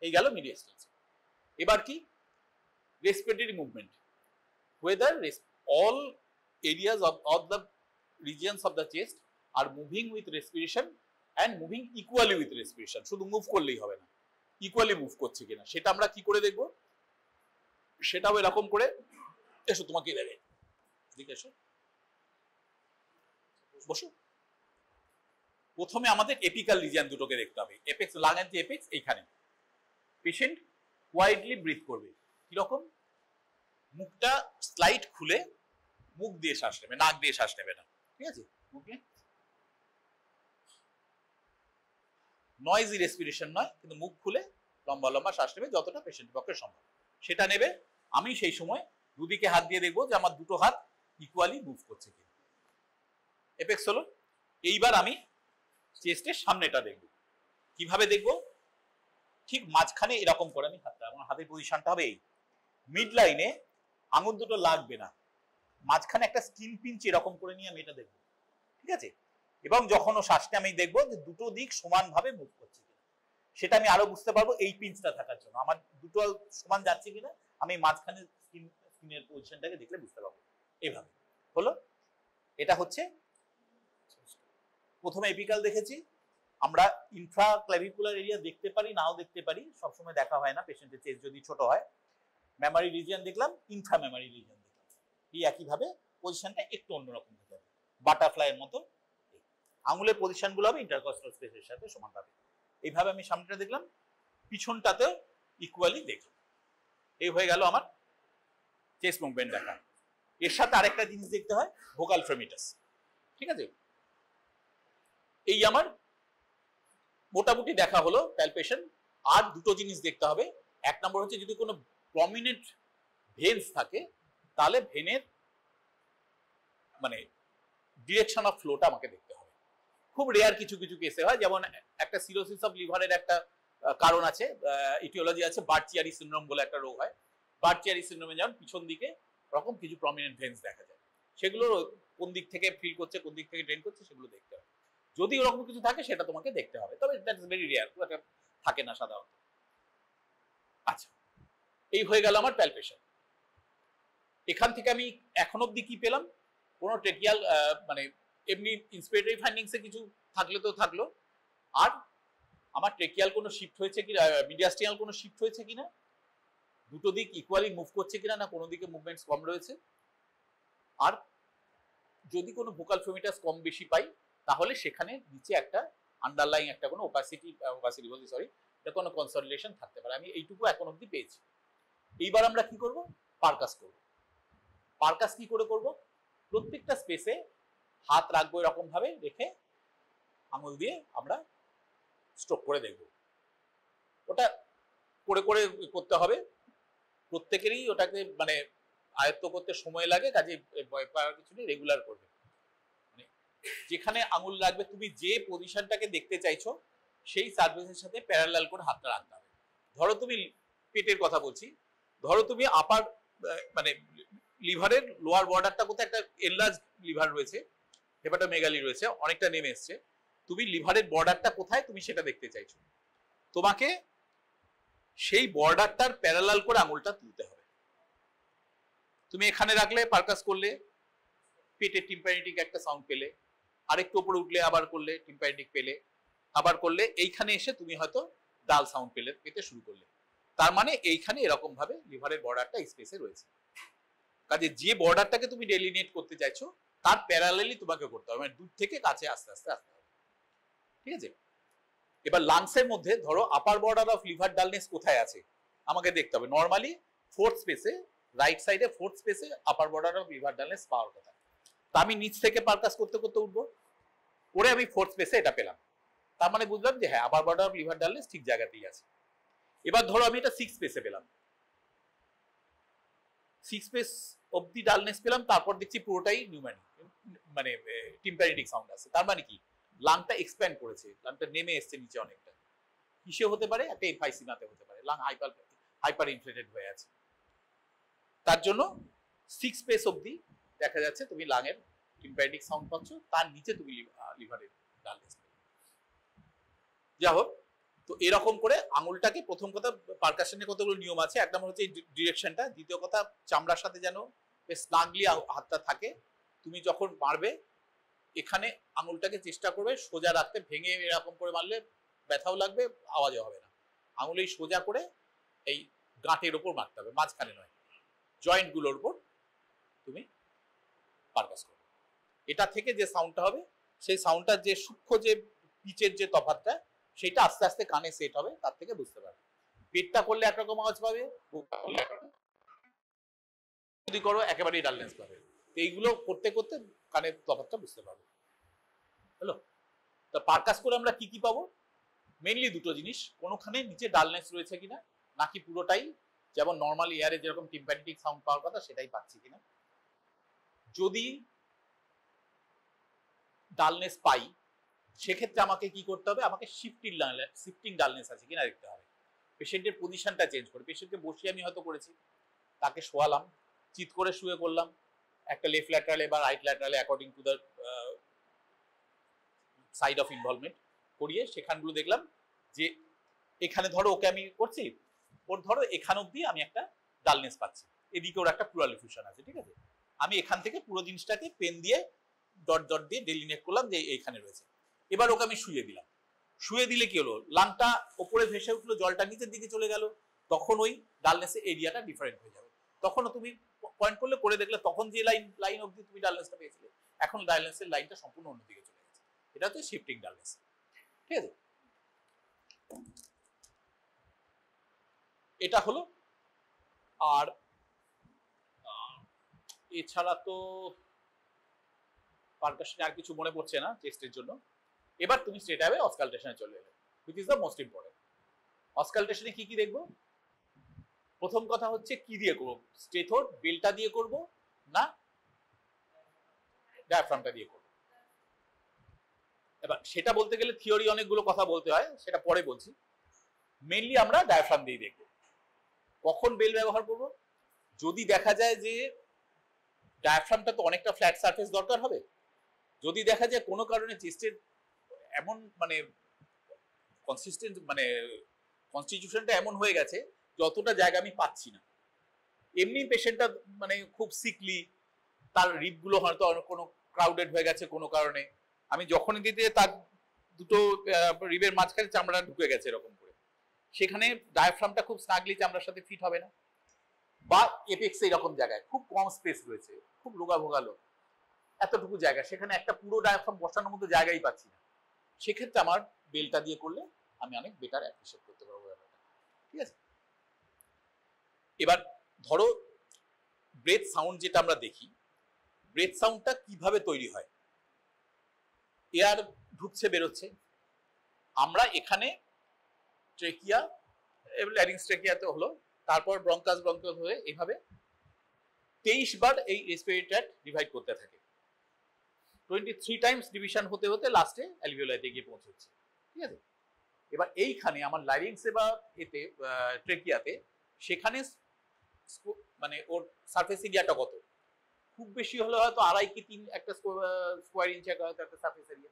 এই গেল মিডিয়াস্টাল। এবার কি respiratory movement, whether all areas of the regions of the chest are moving with respiration and moving equally with respiration, শুধু মুভ করলেই হবে না, ইকুয়ালি মুভ করছে কিনা সেটা আমরা কি করে দেখব, সেটাও এরকম করে, এসো তোমাকে দেখে দিকে এসো, বসো। প্রথমে আমাদের এপিক্যাল রিজিয়ন দুটোকে দেখতে হবে, এপেক্স লাঙের যে এপেক্স, এইখানে পেশেন্ট ওয়াইডলি ব্রিথ করবে, কিরকম, মুখটা স্লাইড খুলে মুখ দিয়ে শ্বাস নেবে, নাক দিয়ে শ্বাস নেবে না, ঠিক আছে। মুখে নয়েজি রেসপিরেশন নয়, কিন্তু মুখ খুলে লম্বা লম্বা শ্বাস নেবে যতটা পেশেন্টের পক্ষে সম্ভব, সেটা নেবে। আমি সেই সময় দুদিকে হাত দিয়ে দেখবো যে আমার দুটো হাত ইকুয়ালি মুভ করছে কিনা, এপেক্স হলো। এইবার আমি চেস্টের সামনেটা দেখব, কিভাবে দেখব, ঠিক মাঝখানে এরকম করে আমি হাতটা, আমার হাতের পজিশনটা হবে এই, মিড লাইনে আঙুল দুটো লাগবে না, মাঝখানে একটা স্কিন পিঞ্চ এরকম করে নিয়ে আমি এটা দেখবো, ঠিক আছে। এবং যখন ও শ্বাসটা আমি দেখবো যে দুটো দিক সমানভাবে মুভ করছে কিনা, সেটা আমি আরো বুঝতে পারবো এই পিঞ্চটা থাকার জন্য, আমার দুটো সমান যাচ্ছে কিনা আমি মাঝখানে স্কিনের পজিশনটাকে দেখলে বুঝতে পারবো। এইভাবে হলো। এটা হচ্ছে প্রথমে এপিক্যাল দেখেছি, আমরা ইনফ্রা ক্লাভিকুলার এরিয়া দেখতে পারি, নাও দেখতে পারি, সবসময় দেখা হয় না পেশেন্টের চেস্ট যদি ছোট হয়। মেমারি রিজিয়ন দেখলাম, ইনফ্রা মেমারি রিজিয়ন দেখলাম, এই একইভাবে পজিশনটা একটু অন্যরকম হতে হবে, বাটারফ্লাইয়ের মতো আঙুলের পজিশনগুলো হবে ইন্টারকস্টাল স্পেসের সাথে সমানভাবে। এইভাবে আমি সামনেটা দেখলাম, পিছনটাতেও ইকুয়ালি দেখলাম। এই হয়ে গেল আমার চেস্ট মুভমেন্ট দেখা। এর সাথে আরেকটা জিনিস দেখতে হয়, ভোকাল ফ্রেমিটাস, ঠিক আছে। এই আমার মোটামুটি দেখা হলো প্যালপেশন। আর দুটো জিনিস দেখতে হবে, এক নম্বর হচ্ছে যদি কোনো প্রমিনেন্ট ভেন্স থাকে তাহলে ভেনের মানে ডিরেকশন অফ ফ্লোটা আমাকে দেখতে হবে। খুব রেয়ার কিছু কিছু কেসে হয়, যেমন একটা সিরোসিস অফ লিভারের একটা কারণ আছে, ইটিওলজি আছে, বার্চিয়ারি সিনড্রোম বলে একটা রোগ হয়। বার্চিয়ারি সিনড্রোমে যেমন পিছন দিকে রকম কিছু প্রমিনেন্ট ভেন্স দেখা যায়, সেগুলো কোন দিক থেকে ফিল করছে কোন দিক থেকে ড্রেন করছে সেগুলো দেখতে হবে। যদি ওরকম কিছু থাকে সেটা তোমাকে দেখতে হবে, তবে দ্যাট ইজ ভেরি রেয়ার, খুব একটা থাকে না সাধারণত। আচ্ছা, এই হয়ে গেল আমার প্যালপেশন। এখান থেকে আমি এখন অব্দি কি পেলাম, কোনো ট্রেকিয়াল মানে এমনি ইন্সপিরেটরি ফাইন্ডিংসে কিছু থাকলে তো থাকলো, আর আমার ট্রেকিয়াল কোনো শিফট হয়েছে কিনা, মিডিয়াস্টিয়াল কোনো শিফট হয়েছে কিনা, দুটো দিক ইকুয়ালি মুভ করছে কিনা, না কোনো দিকে মুভমেন্টস কম রয়েছে, আর যদি কোনো ভোকাল ফেমিটাস কম বেশি পাই তাহলে সেখানে নিচে একটা আন্ডারলাইং একটা কোনো ওপাসিটি বলছি সরি, এটা কোনো কনসলিডেশন থাকতে পারে। আমি এইটুকু এখন অবধি পেয়েছি। এইবার আমরা কি করব, পারকাস করব। পারকাস কি করে করব, প্রত্যেকটা স্পেসে হাত রাখবো এরকম ভাবে রেখে আঙুল দিয়ে আমরা স্ট্রোক করে দেখব। ওটা করে করে করতে হবে, প্রত্যেকেরই ওটাকে মানে আয়ত্ত করতে সময় লাগে, কাজে ভয় পাওয়ার কিছু নেই, রেগুলার করবে। মানে যেখানে আঙুল রাখবে, তুমি যে পজিশনটাকে দেখতে চাইছো সেই সারফেসের সাথে প্যারালাল করে হাতটা রাখতে হবে। ধরো তুমি পেটের কথা বলছি, ধরো তুমি আপার মানে লিভারের লোয়ার বর্ডারটা কোথায় একটা এনলার্জ লিভার রয়েছে, হেপাটোমেগালি রয়েছে, অনেকটা নেমে এসছে, তুমি লিভারের বর্ডারটা কোথায় তুমি সেটা দেখতে চাইছো, তোমাকে সেই বর্ডারটার প্যারালাল করে আঙুলটা তুলতে হবে। তুমি এখানে রাখলে পারকাস করলে পেটে টিম্প্যানিটিক একটা সাউন্ড পেলে, আরেকটু উপরে উঠলে আবার করলে টিম্প্যানিটিক পেলে, আবার করলে এইখানে এসে তুমি হয়তো ডাল সাউন্ড পেতে শুরু করলে। তার মানে এইখানে এরকম ভাবে লিভারের বর্ডারটা স্পেসে রয়েছে। কাজে যে বর্ডারটাকে তুমি ডেলিনেট করতে চাইছো তার প্যারালালি তোমাকে করতে হবে, মানে দূর থেকে কাছে আস্তে আস্তে আসতে হবে। ঠিক আছে, এবার লাংসের মধ্যে ধরো upper border of liver dullness কোথায় আছে আমাকে দেখতে হবে। নর্মালি ফোর্থ স্পেসে, রাইট সাইডে ফোর্থ স্পেসে upper border of liver dullness পাওয়ার কথা। তা আমি নিচ থেকে পারকাস করতে করতে উঠবো, ওরে আমি ফোর্থ স্পেসে এটা পেলাম, তার মানে বুঝলাম যে হ্যাঁ আপার বর্ডার অফ লিভার ডালনেস ঠিক জায়গাতেই আছে। এবার ধরো আমি এটা সিক্স স্পেসে পেলাম, সিক্স স্পেস অবধি ডালনেস পেলাম, তারপর দেখছি পুরোটাই নিউম্যানিক মানে টিম্প্যানিটিক সাউন্ড আছে। তার মানে কি, লাংটা এক্সপ্যান্ড করেছে, লাংটা নেমে এসছে নিচে অনেকটা। কিসে হতে পারে, একটা এমফাইসিমাতে হতে পারে, লাং হাইপার ইনফ্লেটেড হয়ে আছে। তার জন্য সিক্স স্পেস অবধি দেখা যাচ্ছে তুমি লাংয়ের টিম্প্যানিটিক সাউন্ড পাচ্ছ, তার নিচে তুমি লিভারের ডালনেস। যা হোক, তো এরকম করে আঙুলটাকে, প্রথম কথা পারকাশনের কতগুলো নিয়ম আছে, এক নম্বর হচ্ছে ডিরেকশনটা, দ্বিতীয় কথা চামড়ার সাথে যেন স্নাগলি হাতটা থাকে। তুমি যখন মারবে এখানে আঙুলটাকে চেষ্টা করবে সোজা রাখতে, ভেঙে এরকম করে মারলে ব্যথাও লাগবে, আওয়াজও হবে না। আঙুল এই সোজা করে এই গাঁটের ওপর মারতে হবে, মাঝখানে নয়, জয়েন্ট গুলোর উপর তুমি পারকাস করবে। এটা থেকে যে সাউন্ডটা হবে সেই সাউন্ডটা যে সূক্ষ্ম যে পিচের যে তফাৎটা সেটা আস্তে আস্তে কানে সেট হবে, তার থেকে বুঝতে পারবে। পেটটা করলে একরকম আওয়াজ পাবে, যদি করো একেবারেই ডালনেস পাবে। এইগুলো করতে করতে কানের তফাৎটা বুঝতে পারবে। হলো, তা পারকাস করে আমরা কি কি পাবো, মেইনলি দুটো জিনিস, কোনোখানে নিচে ডালনেস রয়েছে কিনা, নাকি পুরোটাই যেমন নর্মাল এয়ারে যেরকম টিম্প্যানিটিক সাউন্ড পাওয়ার কথা সেটাই পাচ্ছি কিনা। যদি ডালনেস পাই সেক্ষেত্রে আমাকে কি করতে হবে, আমাকে শিফটিং ডালনেস আছে কিনা দেখতে হবে। পেশেন্টের পজিশনটা চেঞ্জ করে, পেশেন্টকে বসিয়ে আমি হয়তো করেছি, তাকে শোয়ালাম, চিৎ করে শুয়ে করলাম, একটা লেফট ল্যাটারালে বা রাইট ল্যাটারালে according to the side of involvement করিয়ে সেখানগুলো দেখলাম যে এখানে ধরো ওকে আমি করছি, ওর ধরো এখান অব্দি আমি একটা ডালনেস পাচ্ছি, এদিকে ওর একটা প্লুরাল এফিউশন আছে। ঠিক আছে, আমি এখান থেকে পুরো জিনিসটাকে পেন দিয়ে ডট ডট দিয়ে ডেলিনেট করলাম যে এইখানে রয়েছে। এবার ওকে আমি শুয়ে দিলাম, শুয়ে দিলে কি হলো, লাংটা ওপরে ভেসে উঠলো, জলটা নিচের দিকে চলে গেল, তখন ওই ডালনেসের এরিয়াটা ডিফারেন্ট হয়ে যাবে। তখনও তুমি পয়েন্ট করলে করে দেখলে তখন যে লাইন অবধি তুমি ডালনেসটা পেয়েছিলে, এখন ডালনেসের লাইনটা সম্পূর্ণ অন্যদিকে চলে গেছে। এটা হচ্ছে শিফটিং ডালনেস। ঠিক আছে, এটা হলো। আর এছাড়া তো পারকাশনে আর কিছু মনে পড়ছে না চেস্টের জন্য। এবার তুমি স্ট্রেট অ্যাওয়ে অসকালটেশনে চলে এলে, which is the most important. অসকালটেশনে কি কি দেখবো, প্রথম কথা হচ্ছে কি দিয়ে করবো, স্টেথোর বেলটা দিয়ে করব না ডায়াফ্রামটা দিয়ে করব। এবার সেটা বলতে গেলে থিওরি অনেকগুলো কথা বলতে হয়, সেটা পরে বলছি। মেইনলি আমরা ডায়াফ্রাম দিয়ে দেখব। কখন বেল ব্যবহার করব, যদি দেখা যায় যে ডায়াফ্রামটা তো অনেকটা ফ্ল্যাট সারফেস দরকার হবে, যদি দেখা যায় কোনো কারণে চেস্টের এমন মানে কনসিস্টেন্ট মানে কনস্টিটিউশনটা এমন হয়ে গেছে যতটা জায়গা আমি পাচ্ছি না, এমনি পেশেন্টটা মানে খুব সিকলি, তার রিবগুলো হয়তো কোনো ক্রাউডেড হয়ে গেছে কোনো কারণে, আমি যখনই দিতে তার দুটো রিবের মাঝখানে চামড়া ঢুকে গেছে এরকম করে, সেখানে ডায়াফ্রামটা খুব স্নাগলি চামড়ার সাথে ফিট হবে না। বা এপেক্সে এরকম জায়গায় খুব কম স্পেস রয়েছে, খুব রোগা ভোগা লোক, এতটুকু জায়গা, সেখানে একটা পুরো ডায়াফ্রাম বসানোর মতো জায়গাই পাচ্ছি না, সেক্ষেত্রে আমার বেলটা দিয়ে করলে আমি অনেক বেটার অ্যাপ্রিশিয়েট করতে পারবো ব্যাপারটা। ঠিক আছে, এবার ধরো ব্রেথ সাউন্ড যেটা আমরা দেখি, ব্রেথ সাউন্ডটা কিভাবে তৈরি হয়? এয়ার ঢুকছে বেরোচ্ছে, আমরা এখানে ট্রেকিয়া, ল্যারিংস ট্রেকিয়াতে হলো, তারপর ব্রঙ্কাস ব্রঙ্কিওল হয়ে এইভাবে 23 বার এই রেসপিরেটরি ট্র্যাক্ট ডিভাইড করতে থাকে, 23 টাইমস ডিভিশন হতে হতে লাস্টে অ্যালভিওলাইতে গিয়ে পৌঁছচ্ছে। ঠিক আছে, এবার এইখানে আমার লারিংসে বা এতে ট্রেকিয়াতে, সেখানে মানে ওর সারফেস এরিয়াটা কত? খুব বেশি হলে হয়তো 2.5 কি 3 একটা স্কোয়ার ইঞ্চ হয়তো একটা সারফেস এরিয়া।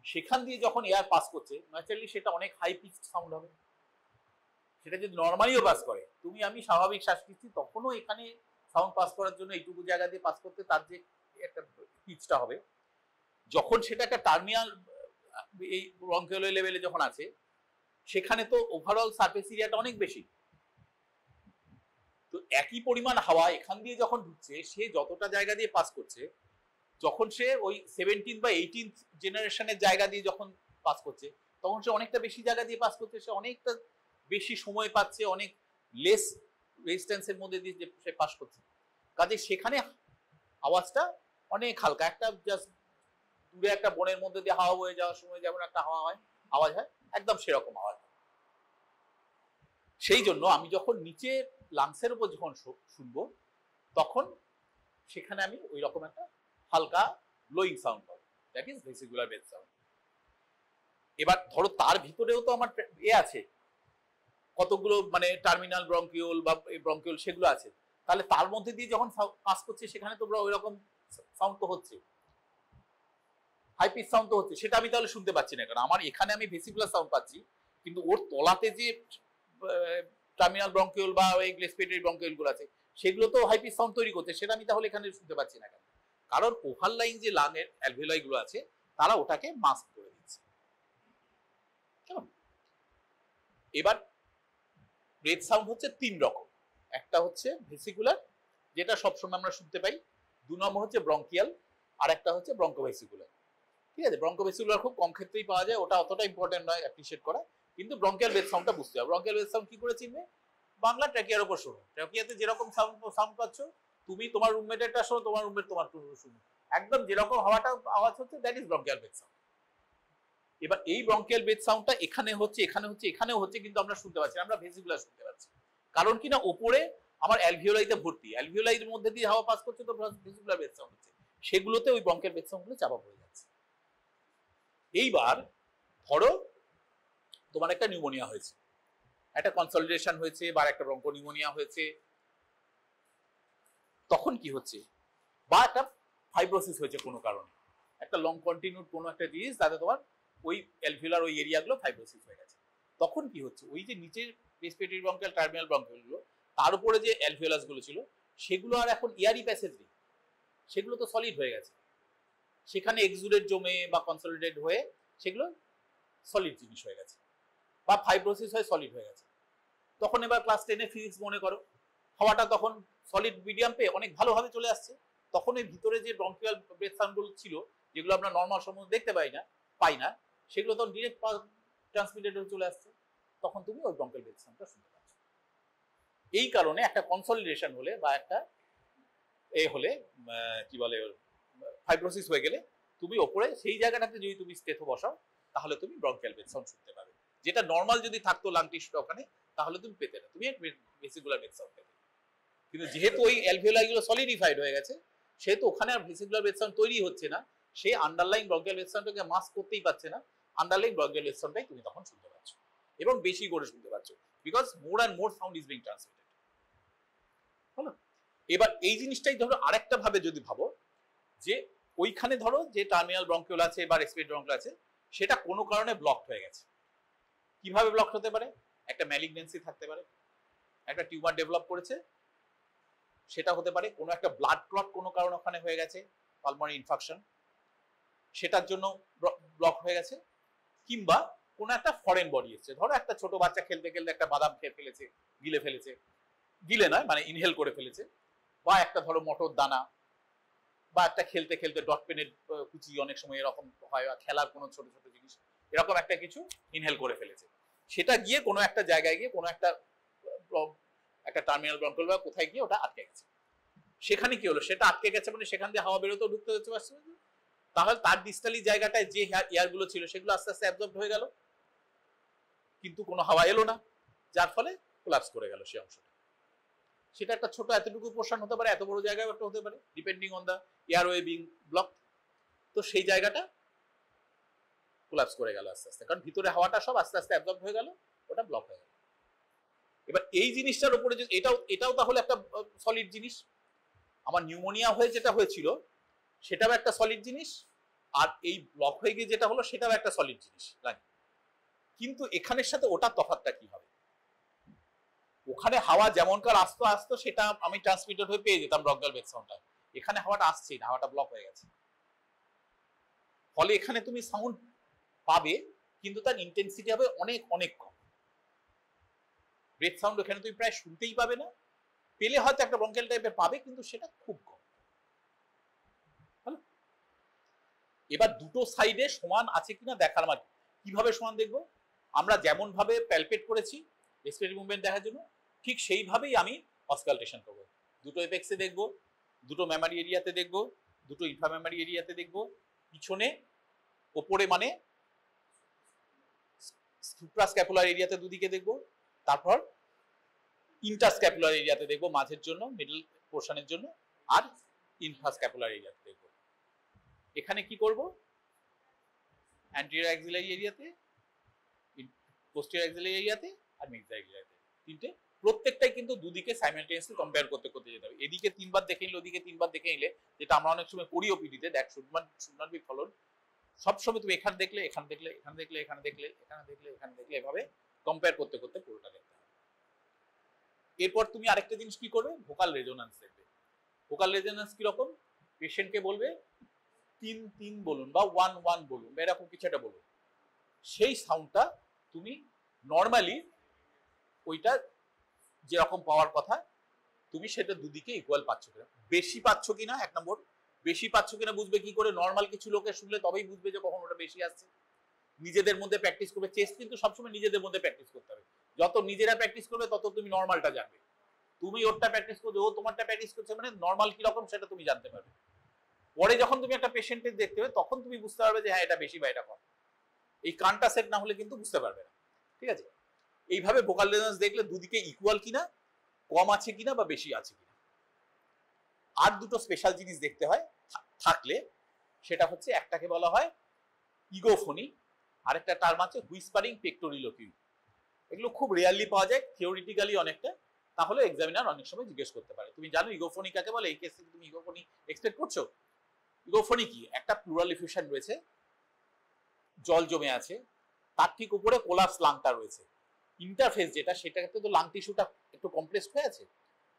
সেখান দিয়ে যখন এয়ার পাস করছে, ন্যাচারালি সেটা অনেক হাই পিচড সাউন্ড হবে। সেটা যদি নর্মালিও পাস করে, তুমি আমি স্বাভাবিক শ্বাস নিচ্ছি, তখনও এখানে সাউন্ড পাস করার জন্য এইটুকু জায়গা দিয়ে পাস করতে তার যে একটা পিচটা হবে, যখন সেটা একটা টার্মিনাল এই ব্রঙ্কিওল লেভেলে যখন আছে, সেখানে তো ওভারঅল সারফেস এরিয়াটা অনেক বেশি। তো একই পরিমাণ হাওয়া এখান দিয়ে যখন ঢুকছে, সে যতটা জায়গা দিয়ে পাস করছে, যখন সে ওই 17 বা 18 জেনারেশনের জায়গা দিয়ে যখন পাস করছে, তখন সে অনেকটা বেশি জায়গা দিয়ে পাস করছে, সে অনেকটা বেশি সময় পাচ্ছে, অনেক লেস রেজিস্ট্যান্সের মধ্যে দিয়ে সে পাস করছে। কাজে সেখানে আওয়াজটা অনেক হালকা, একটা জাস্ট দূরে একটা বনের মধ্যে দিয়ে হাওয়া বয়ে যাওয়ার সময় যেমন একটা হাওয়া হয়, আওয়াজ হয়, একদম সেরকম আওয়াজ। সেই জন্য আমি যখন নিচে লাংসের উপর যখন শুনবো, তখন সেখানে আমি ওই রকম একটা হালকা ব্লোয়িং সাউন্ড পাবো, that is vesicular breath sound. এবার ধরো তার ভিতরেও তো আমার আছে কতগুলো, মানে টার্মিনাল ব্রঙ্কিওল বা ব্রঙ্কিওল, সেগুলো আছে, তাহলে তার মধ্যে দিয়ে যখন পাস করছে, সেখানে তো ওই রকম সাউন্ড তো হচ্ছে, হাই পিচ সাউন্ড তো হচ্ছে, সেটা আমি তাহলে শুনতে পাচ্ছি না, কারণ আমার এখানে আমি ভেসিকুলার সাউন্ড পাচ্ছি, কিন্তু ওর তলাতে যে টার্মিনাল ব্রঙ্কিওল বা ওই রেসপিরেটরি ব্রঙ্কিওল গুলো আছে, সেগুলো তো হাই পিচ সাউন্ড তৈরি করছে, সেটা আমি তাহলে এখানে শুনতে পাচ্ছি না কেন? কারণ ওভারলাইং যে লাংয়ের অ্যালভিওলাই গুলো আছে, তারা ওটাকে মাস্ক করে দিচ্ছে। কেমন? এবার ব্রেথ সাউন্ড হচ্ছে 3 রকম, একটা হচ্ছে ভেসিকুলার, যেটা সবসময় আমরা শুনতে পাই, 2 নম্বর হচ্ছে ব্রঙ্কিয়াল, আর একটা হচ্ছে ব্রঙ্কোভেসিকুলার। ঠিক আছে, ব্রঙ্কোভেসিকুলার খুব কম ক্ষেত্রেই পাওয়া যায়, ওটা অতটা ইম্পর্টেন্ট নয় অ্যাপ্রিশিয়েট করা, কিন্তু ব্রঙ্কিয়াল ব্রেথ সাউন্ডটা বুঝতে হবে। ব্রঙ্কিয়াল ব্রেথ সাউন্ড কি করে চিনবে? বাংলা ট্র্যাকিয়ার উপর শোনো, ট্র্যাকিয়াতে যেরকম সাউন্ড পাচ্ছ, তুমি তোমার রুমমেটেরটা শোনো, তোমার রুমমেট তোমার শুনো, একদম যেরকম হাওয়াটা আওয়াজ হচ্ছে, that is bronchial breath sound. এবার এই ব্রঙ্কিয়াল ব্রেথ সাউন্ডটা এখানে হচ্ছে, এখানে হচ্ছে, এখানেও হচ্ছে, কিন্তু আমরা শুনতে পাচ্ছি, আমরা ভেসিকুলার শুনতে পাচ্ছি। কারণ কি না, ওপরে আমার অ্যালভিওলাইতে ভর্তি, অ্যালভিওলাইয়ের মধ্যে দিয়ে হাওয়া পাস করছে, তো ভেসিকুলার ব্রেথ সাউন্ড হচ্ছে, সেগুলোতে ওই ব্রঙ্কিয়াল ব্রেথ সাউন্ডগুলো চাপা পড়ে যাচ্ছে। এইবার ধরো তোমার একটা নিউমোনিয়া হয়েছে, একটা কনসলিডেশন হয়েছে, বা একটা ব্রঙ্কো নিউমোনিয়া হয়েছে, তখন কি হচ্ছে? বা একটা ফাইব্রোসিস হয়েছে কোনো কারণে, একটা লং কন্টিনিউড কোনো একটা জিনিস, তাতে তোমার ওই অ্যালভিওলার ওই এরিয়াগুলো ফাইব্রোসিস হয়ে গেছে, তখন কি হচ্ছে? ওই যে নিচের রেসপিরেটরি ব্রঙ্কিয়াল, টার্মিনাল ব্রঙ্কিয়াল গুলো, তার উপরে যে অ্যালভিওলাস গুলো ছিল, সেগুলো আর এখন এয়ারি প্যাসেজ নেই, সেগুলো তো সলিড হয়ে গেছে, সেখানে এক্সুডেট জমে বা কনসলিডেট হয়ে সেগুলো সলিড জিনিস হয়ে গেছে, বা ফাইব্রোসিস হয়ে সলিড হয়ে গেছে। তখন এবার ক্লাস 10-এ ফিজিক্স মনে করো, হাওয়াটা তখন সলিড মিডিয়াম পেয়ে অনেক ভালোভাবে চলে আসছে, তখন এই ভিতরে যে ব্রঙ্কিয়াল ব্রেথ সাউন্ডগুলো ছিল, যেগুলো আমরা নর্মাল সময় দেখতে পাই না, সেগুলো তখন ডিরেক্ট ট্রান্সমিটেড হয়ে চলে আসছে, তখন তুমি ওই ব্রঙ্কিয়াল ব্রেথ সাউন্ডটা শুনতে পাচ্ছ। এই কারণে একটা কনসলিডেশন হলে, বা একটা হলে, কি বলে, ফাইব্রোসিস হয়ে গেলে, তুমি ওপরে সেই জায়গাটাতে যদি তুমি স্টেথো বসাও, তাহলে তুমি ব্রঙ্কিয়াল ব্রেথ সাউন্ড শুনতে পাবে, যেটা নর্মাল যদি থাকতো লাং টিস্যুটা ওখানে, তাহলে তুমি পেতে না, তুমি ভেসিকুলার ব্রেথ সাউন্ড পেতে। কিন্তু যেহেতু ওই অ্যালভিওলাই গুলো সলিডিফাইড হয়ে গেছে, সেহেতু ওখানে আর ভেসিকুলার ব্রেথ সাউন্ড তৈরি হচ্ছে না, সেই আন্ডারলাইং ব্রঙ্কিয়াল ব্রেথ সাউন্ডটাকে মাস্ক করতেই পারছে না, আন্ডারলাইং ব্রঙ্কিয়াল ব্রেথ সাউন্ডটাই তুমি তখন শুনতে পাচ্ছ, এবং বেশি করে শুনতে পাচ্ছ, because more and more sound is being transmitted. হলো? এবার এই জিনিসটাই ধরো আরেকটা ভাবে যদি ভাবো, যে ওইখানে ধরো যে টার্মিনাল ব্রঙ্কিওল আছে বা রেসপিরেটরি ব্রঙ্কিওল আছে, সেটা কোনো কারণে ব্লক হয়ে গেছে। কিভাবে ব্লক হতে পারে? একটা ম্যালিগন্যান্সি থাকতে পারে, একটা টিউমার ডেভেলপ করেছে, সেটা হতে পারে, কোনো একটা ব্লাড ক্লট কোনো কারণে ওখানে হয়ে গেছে, পালমোনারি ইনফেকশন, সেটার জন্য ব্লক হয়ে গেছে, কিংবা কোনো একটা ফরেন বডি এসছে, ধরো একটা ছোট বাচ্চা খেলতে খেলতে একটা বাদাম খেয়ে ফেলেছে, গিলে নয় মানে ইনহেল করে ফেলেছে, বা একটা ধরো মটর দানা বা একটা খেলতে খেলতে ডট পেনের কুচি অনেক সময় এরকম হয়, বা খেলার কোনো ছোট ছোট জিনিস এরকম একটা কিছু ইনহেল করে ফেলেছে, সেটা গিয়ে কোনো একটা জায়গায় গিয়ে কোনো একটা একটা টার্মিনাল ব্রঙ্কল বা কোথায় গিয়ে ওটা আটকে গেছে। সেখানে কি হলো, সেটা আটকে গেছে মানে সেখান দিয়ে হাওয়া বেরোতেও ঢুকতে হচ্ছে পারছে, তাহলে তার ডিস্টালি জায়গাটায় যে এয়ার গুলো ছিল সেগুলো আস্তে আস্তে অ্যাবজর্ব হয়ে গেল, কিন্তু কোনো হাওয়া এলো না, যার ফলে কোলাপস করে গেল সেই অংশটা। সেটা একটা ছোট এতটুকু পোর্শন হতে পারে, এত বড় জায়গায় একটা হতে পারে, depending on the airway being block. তো সেই জায়গাটা কোলাপস করে গেল আস্তে আস্তে, কারণ ভিতরে হাওয়াটা সব আস্তে আস্তে অ্যাবজর্ব হয়ে গেল, ওটা ব্লক হয়ে গেল। এবার এই জিনিসটার উপরে যে এটাও তাহলে একটা সলিড জিনিস, আমার নিউমোনিয়া হয়ে যেটা হয়েছিল সেটাও একটা সলিড জিনিস, আর এই ব্লক হয়ে গিয়ে যেটা হলো সেটাও একটা সলিড জিনিস লাগে। কিন্তু এখানের সাথে ওটার তফাৎটা কি হবে? ওখানে হাওয়া যেমনকার আসতো আসতো সেটা আমি ট্রান্সমিটেড হয়ে পেয়ে যেতাম ব্রঙ্কাল বেথ সাউন্ডটা, এখানে হাওয়াটা আসছেই না, হাওয়াটা ব্লক হয়ে গেছে। ফলে এখানে তুমি সাউন্ড পাবে কিন্তু তার ইন্টেন্সিটি হবে অনেক অনেক কম। ব্রেথ সাউন্ড এখানে তুমি প্রায় শুনতেই পাবে না, পেলে হয়তো একটা ব্রঙ্কাল টাইপের পাবে, কিন্তু সেটা খুব কম। এবার দুটো সাইডে সমান আছে কিনা দেখার মানে কিভাবে সমান দেখবো? আমরা যেমন ভাবে প্যালপেট করেছি রেসপিরেটরি মুভমেন্ট দেখার জন্য, ঠিক সেইভাবেই আমি অসকালটেশন করবো। দুটো এপেক্সে দেখবো, দুটো মেমারি এরিয়াতে দেখবো, দুটো ইনফ্রামেমারি এরিয়াতে দেখবো, পিছনে ওপরে মানে সুপ্রাস্ক্যাপুলার এরিয়াতে দুদিকে দেখবো, তারপর ইন্টারস্ক্যাপুলার এরিয়াতে দেখবো মাঝের জন্য, মিডল পোর্শনের জন্য, আর ইনফ্রাস্ক্যাপুলার এরিয়াতে দেখবো। এখানে কি করব? অ্যান্টেরিয়র অ্যাক্সিলারি এরিয়াতে, পোস্টেরিয়র অ্যাক্সিলারি এরিয়াতে, আর মিডল এরিয়াতে, তিনটে। প্রত্যেকটাই কিন্তু দুদিকে সাইমালটেনিয়াসলি কম্পেয়ার করতে করতে যেতে হবে। এদিকে তিনবার দেখে নিলে, ওদিকে তিনবার দেখে নিলে, যেটা আমরা অনেক সময় করি ওপিডিতে, that should not be followed. সবসময় তুমি এখানে দেখলে, এখানে দেখলে, এখানে দেখলে, এখানে দেখলে, এখানে দেখলে, এখানে দেখলে, এভাবে কম্পেয়ার করতে করতে পুরোটা দেখতে হবে। এরপর তুমি আরেকটা জিনিস কি করবে? ভোকাল রেজোন্যান্স দেখবে। ভোকাল রেজোন্যান্স কিরকম? পেশেন্টকে বলবে 3-3 বলুন বা 1-1 বলুন, এরকম কিছু একটা বলুন। সেই সাউন্ডটা তুমি নর্মালি ওইটা যেরকম পাওয়ার কথা তুমি সেটা দুদিকে ইকুয়াল পাচ্ছ কিনা, বেশি পাচ্ছ কিনা, এক নম্বর বেশি পাচ্ছ কিনা বুঝবে কি করে? নর্মাল কিছু লোকের শুনলে তবেই বুঝবে যে কখন ওটা বেশি আসছে। নিজেদের মধ্যে প্র্যাকটিস করবে, চেস্ট কিন্তু সবসময় নিজেদের মধ্যে প্র্যাকটিস করতে হবে। যত নিজেরা প্র্যাকটিস করবে তত তুমি নর্মালটা জানবে। তুমি ওরটা প্র্যাকটিস করবে, ও তোমারটা প্র্যাকটিস করছে, মানে নর্মাল কিরকম সেটা তুমি জানতে পারবে। পরে যখন তুমি একটা পেশেন্টের দেখতে হবে তখন তুমি বুঝতে পারবে যে হ্যাঁ এটা বেশি বা এটা কম। এই কানটা সেট না হলে কিন্তু বুঝতে পারবে না, ঠিক আছে? এইভাবে ভোকাল রেজোন্যান্স দেখলে দুদিকে ইকুয়াল কিনা, কম আছে কিনা বা বেশি আছে কিনা। আর দুটো স্পেশাল জিনিস দেখতে হয় থাকলে, সেটা হচ্ছে একটাকে বলা হয় ইগোফোনি, আরেকটা টার্ম আছে হুইসপারিং পেক্টোরিলোকুই। এগুলো খুব রেয়ারলি পাওয়া যায়, থিওরিটিক্যালি অনেকটা, তাহলে এক্সামিনার অনেক সময় জিজ্ঞেস করতে পারে তুমি জানো ইগোফোনি কাকে বলে? এই কেসে তুমি ইগোফোনি এক্সপেক্ট করছো? ইগোফোনি কি? একটা প্লুরাল এফিউশন রয়েছে, জল জমে আছে, তার ঠিক উপরে কোলাপস লাংটা রয়েছে, ইন্টারফেস যেটা সেটাতে তো লাং টিস্যুটা একটু কম্প্রেসড হয়ে আছে,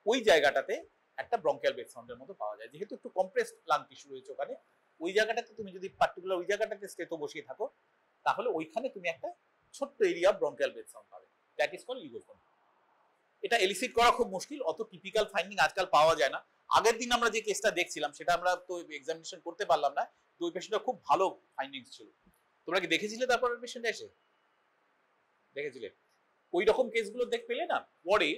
ওই জায়গাটাতে একটা ব্রঙ্কিয়াল বেথ সাউন্ডের মতো পাওয়া যায়। যেহেতু একটু কম্প্রেসড লাং টিস্যু রয়েছে ওখানে, ওই জায়গাটাতে তুমি যদি পার্টিকুলার ওই জায়গাটাতে স্টেথো বসিয়ে থাকো, তাহলে ওইখানে তুমি একটা ছোট্ট এরিয়া ব্রঙ্কিয়াল বেথ সাউন্ড পাবে, দ্যাট ইজ কল্ড ইগোফোনি। এটা এলিসিট করা খুব মুশকিল, অত টিপিক্যাল ফাইন্ডিং আজকাল পাওয়া যায় না। আগের দিন আমরা যে কেসটা দেখছিলাম সেটা আমরা তো এক্সামিনেশন করতে পারলাম না, তো ওই পেশেন্টটা খুব ভালো ফাইন্ডিংস ছিল। তোমরা কি দেখেছিলে তারপর পেশেন্ট এসে? দেখেছিলে? ওই রকম কেসগুলো দেখ পেলে না, পরে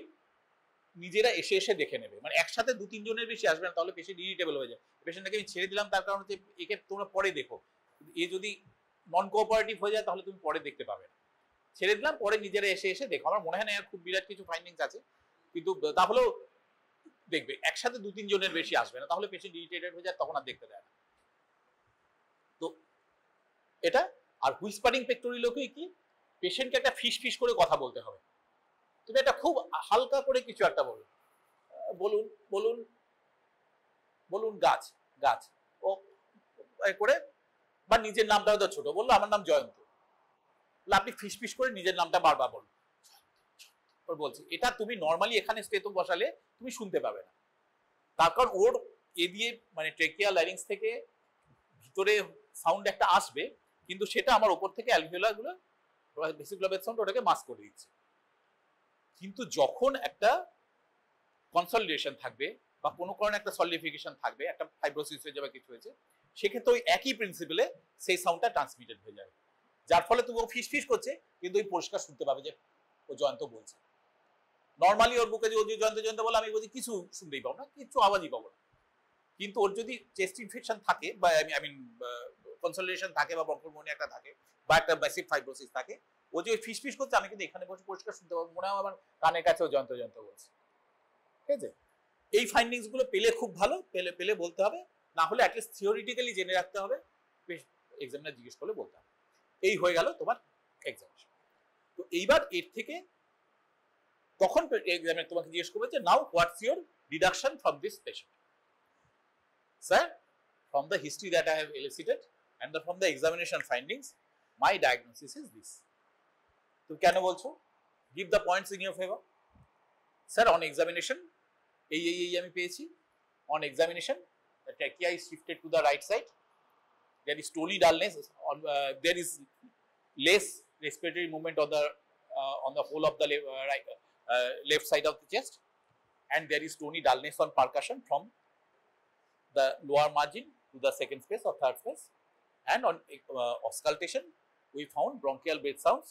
নিজেরা এসে এসে দেখে নেবে, মানে একসাথে 2-3 জনের বেশি আসবে না, তাহলে পেশেন্ট ইরিটেবল হয়ে যায়। পেশেন্টটাকে আমি ছেড়ে দিলাম তার কারণ হচ্ছে একে তোমরা পরে দেখো, এ যদি নন কোঅপারেটিভ হয়ে যায় তাহলে তুমি পরে দেখতে পাবে না। ছেড়ে দিলাম, পরে নিজেরা এসে এসে দেখো। আমার মনে হয় না এর খুব বিরাট কিছু ফাইন্ডিংস আছে, কিন্তু তাহলেও দেখবে একসাথে 2-3 জনের বেশি আসবে না, তাহলে পেশেন্ট ইরিটেটেড হয়ে যায়, তখন আর দেখতে দেয় না। তো এটা। আর হুইসপারিং পেক্টোরিলোকুই কি? পেশেন্টকে একটা ফিস ফিস করে কথা বলতে হবে। তুমি এটা খুব হালকা করে কিছু একটা বলুন, বলুন বলুন বলুন গাছ গাছ ও করে, বা নিজের নামটা হয়তো ছোট বললো, আমার নাম জয়ন্ত, আপনি ফিস ফিস করে নিজের নামটা বারবার বলুন। বলছি এটা তুমি নর্মালি এখানে স্টেথো বসালে তুমি শুনতে পাবে না, তার কারণ ওর এ দিয়ে মানে ট্রেকিয়া ল্যারিংস থেকে ভিতরে সাউন্ড একটা আসবে, কিন্তু সেটা আমার উপর থেকে অ্যালভিওলার গুলো ভেসিকুলার বেথ সাউন্ড ওটাকে মাস্ক করে দিচ্ছে। কিন্তু যখন একটা কনসলিডেশন থাকবে বা কোনো কারণে একটা সলিডিফিকেশন থাকবে, একটা ফাইব্রোসিস হয়ে যাবে, কিছু হয়েছে, সেক্ষেত্রে ওই একই প্রিন্সিপালে সেই সাউন্ডটা ট্রান্সমিটেড হয়ে যাবে, যার ফলে তুমি ও ফিস ফিস করছে কিন্তু ওই পরিষ্কার শুনতে পাবে যে ও জয়ন্ত বলছে। নর্মালি ওর বুকে যে ও যে জয়ন্ত জয়ন্ত বলে আমি বলছি কিছু শুনতেই পাবো না, কিছু আওয়াজই পাবো না। কিন্তু ওর যদি চেস্ট ইনফেকশন থাকে বা আই মিন কনসোলিডেশন থাকে বা ব্রঙ্কোলমোনিয়া একটা থাকে বা একটা ম্যাসিভ ফাইব্রোসিস থাকে, ও যে ফিস ফিস করছে আমি কিন্তু এখানে বসে পরিষ্কার শুনতে পাবো, মনে হয় আমার কানের কাছেও জয়ন্ত জয়ন্ত বলছে। ঠিক আছে, এই ফাইন্ডিংস গুলো পেলে খুব ভালো, পেলে পেলে বলতে হবে, না হলে অ্যাটলিস্ট থিওরিটিক্যালি জেনে রাখতে হবে, এক্সামিনার জিজ্ঞেস করলে বলতে হবে। এই হয়ে গেল তোমার এক্সামিনেশন। তো এইবার এর থেকে তখন এক্সামিনার তোমাকে জিজ্ঞেস করবে যে now what's your deduction from this patient. Sir, from the history that I have elicited and from the examination findings, my diagnosis is this. তুমি কেন বলছো? Give the points in your favor. Sir, on examination এই আমি পেয়েছি। On examination the trachea is shifted to the right side, there is stony dullness, there is less respiratory movement on the whole of the left side of the chest, and there is stony dullness on percussion from the lower margin to the second space or third space, and on auscultation we found bronchial breath sounds.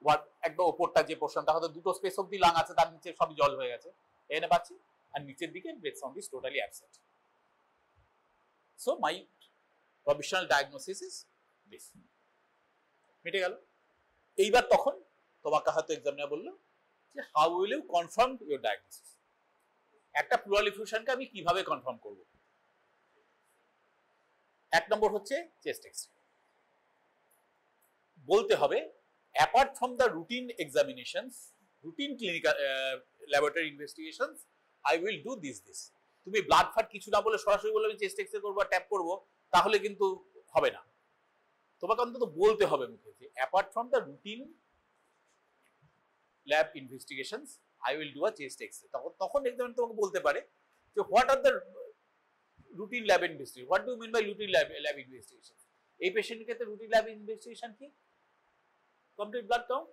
What একদম উপরটা যে পোরশনটা হয়তো দুটো space অবধি lung আছে, তার নিচে সবই জল হয়ে গেছে, এনে পাচ্ছি, আর নিচের দিকে breath sound is totally absent. So my provisional diagnosis is this. মিটে গেল। এইবার তখন তোমাকে হয়তো এক্সামিনার বললো যে how will you confirm your diagnosis. একটা প্লুরাল এফিউশনকে আমি কিভাবে কনফার্ম করব? এক নম্বর হচ্ছে চেস্ট এক্সরে। বলতে হবে apart from the routine examinations, routine clinical laboratory investigations, I will do this. তুমি ব্লাড ফাট কিছু না বলে সরাসরি বলে আমি চেস্ট এক্সরে করবো, ট্যাপ করবো, তাহলে কিন্তু হবে না। তোমাকে অন্তত বলতে হবে মুখে যে apart from the routine lab investigations I will do a chest X-ray. তখন এক্সামিনার তোমাকে বলতে পারে যে what are the routine lab investigation, what do you mean by routine lab investigation? এই পেশেন্টের ক্ষেত্রে রুটিন ল্যাব ইনভেস্টিগেশন কি? Complete blood count,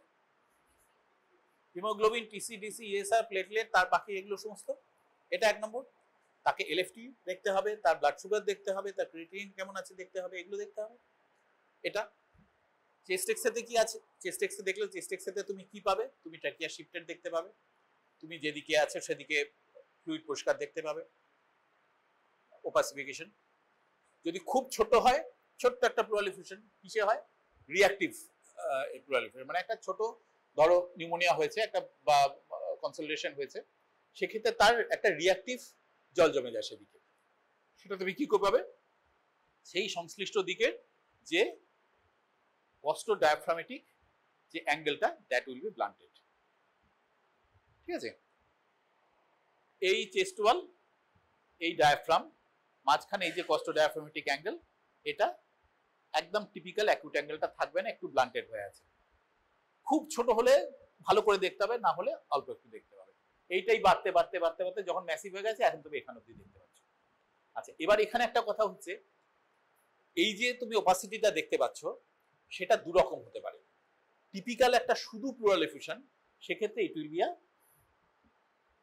haemoglobin, TC, DC, ESR, platelet, তার বাকি এগুলো সমস্ত, এটা এক নম্বর। তাকে এলএফটি দেখতে হবে, তার ব্লাড সুগার দেখতে হবে, তার ক্রিয়েটিনিন কেমন আছে দেখতে হবে, এগুলো দেখতে হবে। এটা চেস্ট এক্সরেতে কি আছে? চেস্ট এক্সরে দেখলে চেস্ট এক্সরেতে তুমি কি পাবে? তুমি ট্র্যাকিয়া শিফটেড দেখতে পাবে, তুমি যেদিকে আছে সেদিকে ফ্লুইড পরিষ্কার দেখতে পাবে, ওপাসিফিকেশন। যদি খুব ছোট হয়, ছোট্ট একটা প্লুরাল এফিউশন কিসে হয়? রিঅ্যাক্টিভ প্লুরাল এফিউশন, মানে একটা ছোট ধরো নিউমোনিয়া হয়েছে একটা বা কনসোলিডেশন হয়েছে, সেক্ষেত্রে তার একটা রিঅ্যাক্টিভ জল জমে যায় সেদিকে, সেটা তুমি কি করবে? সেই সংশ্লিষ্ট দিকের যে কস্টো ডায়াফ্রামেটিক যে অ্যাঙ্গেলটা, দ্যাট উইল বি ব্লান্টেড। ঠিক আছে, এই চেস্ট ওয়াল, এই ডায়াফ্রাম, মাঝখানে এই যে কস্টো ডায়াফ্রামেটিক অ্যাঙ্গেল, এটা একদম টিপিক্যাল অ্যাকিউট অ্যাঙ্গেলটা থাকবে না, একটু ব্লান্টেড হয়ে আছে। খুব ছোট হলে ভালো করে দেখতে হবে, না হলে অল্প একটু দেখতে হবে। এইটাই বাড়তে বাড়তে বাড়তে বাড়তে যখন ম্যাসিভ হয়ে গেছে, এখন তুমি এখান অব্দি দেখতে পাচ্ছ। আচ্ছা, এবার এখানে একটা কথা হচ্ছে, এই যে তুমি ওপাসিটিটা দেখতে পাচ্ছ, সেটা দু রকম হতে পারে। টিপিক্যাল একটা শুধু প্লুরাল এফিউশন, সেক্ষেত্রে ইট উইল বি আ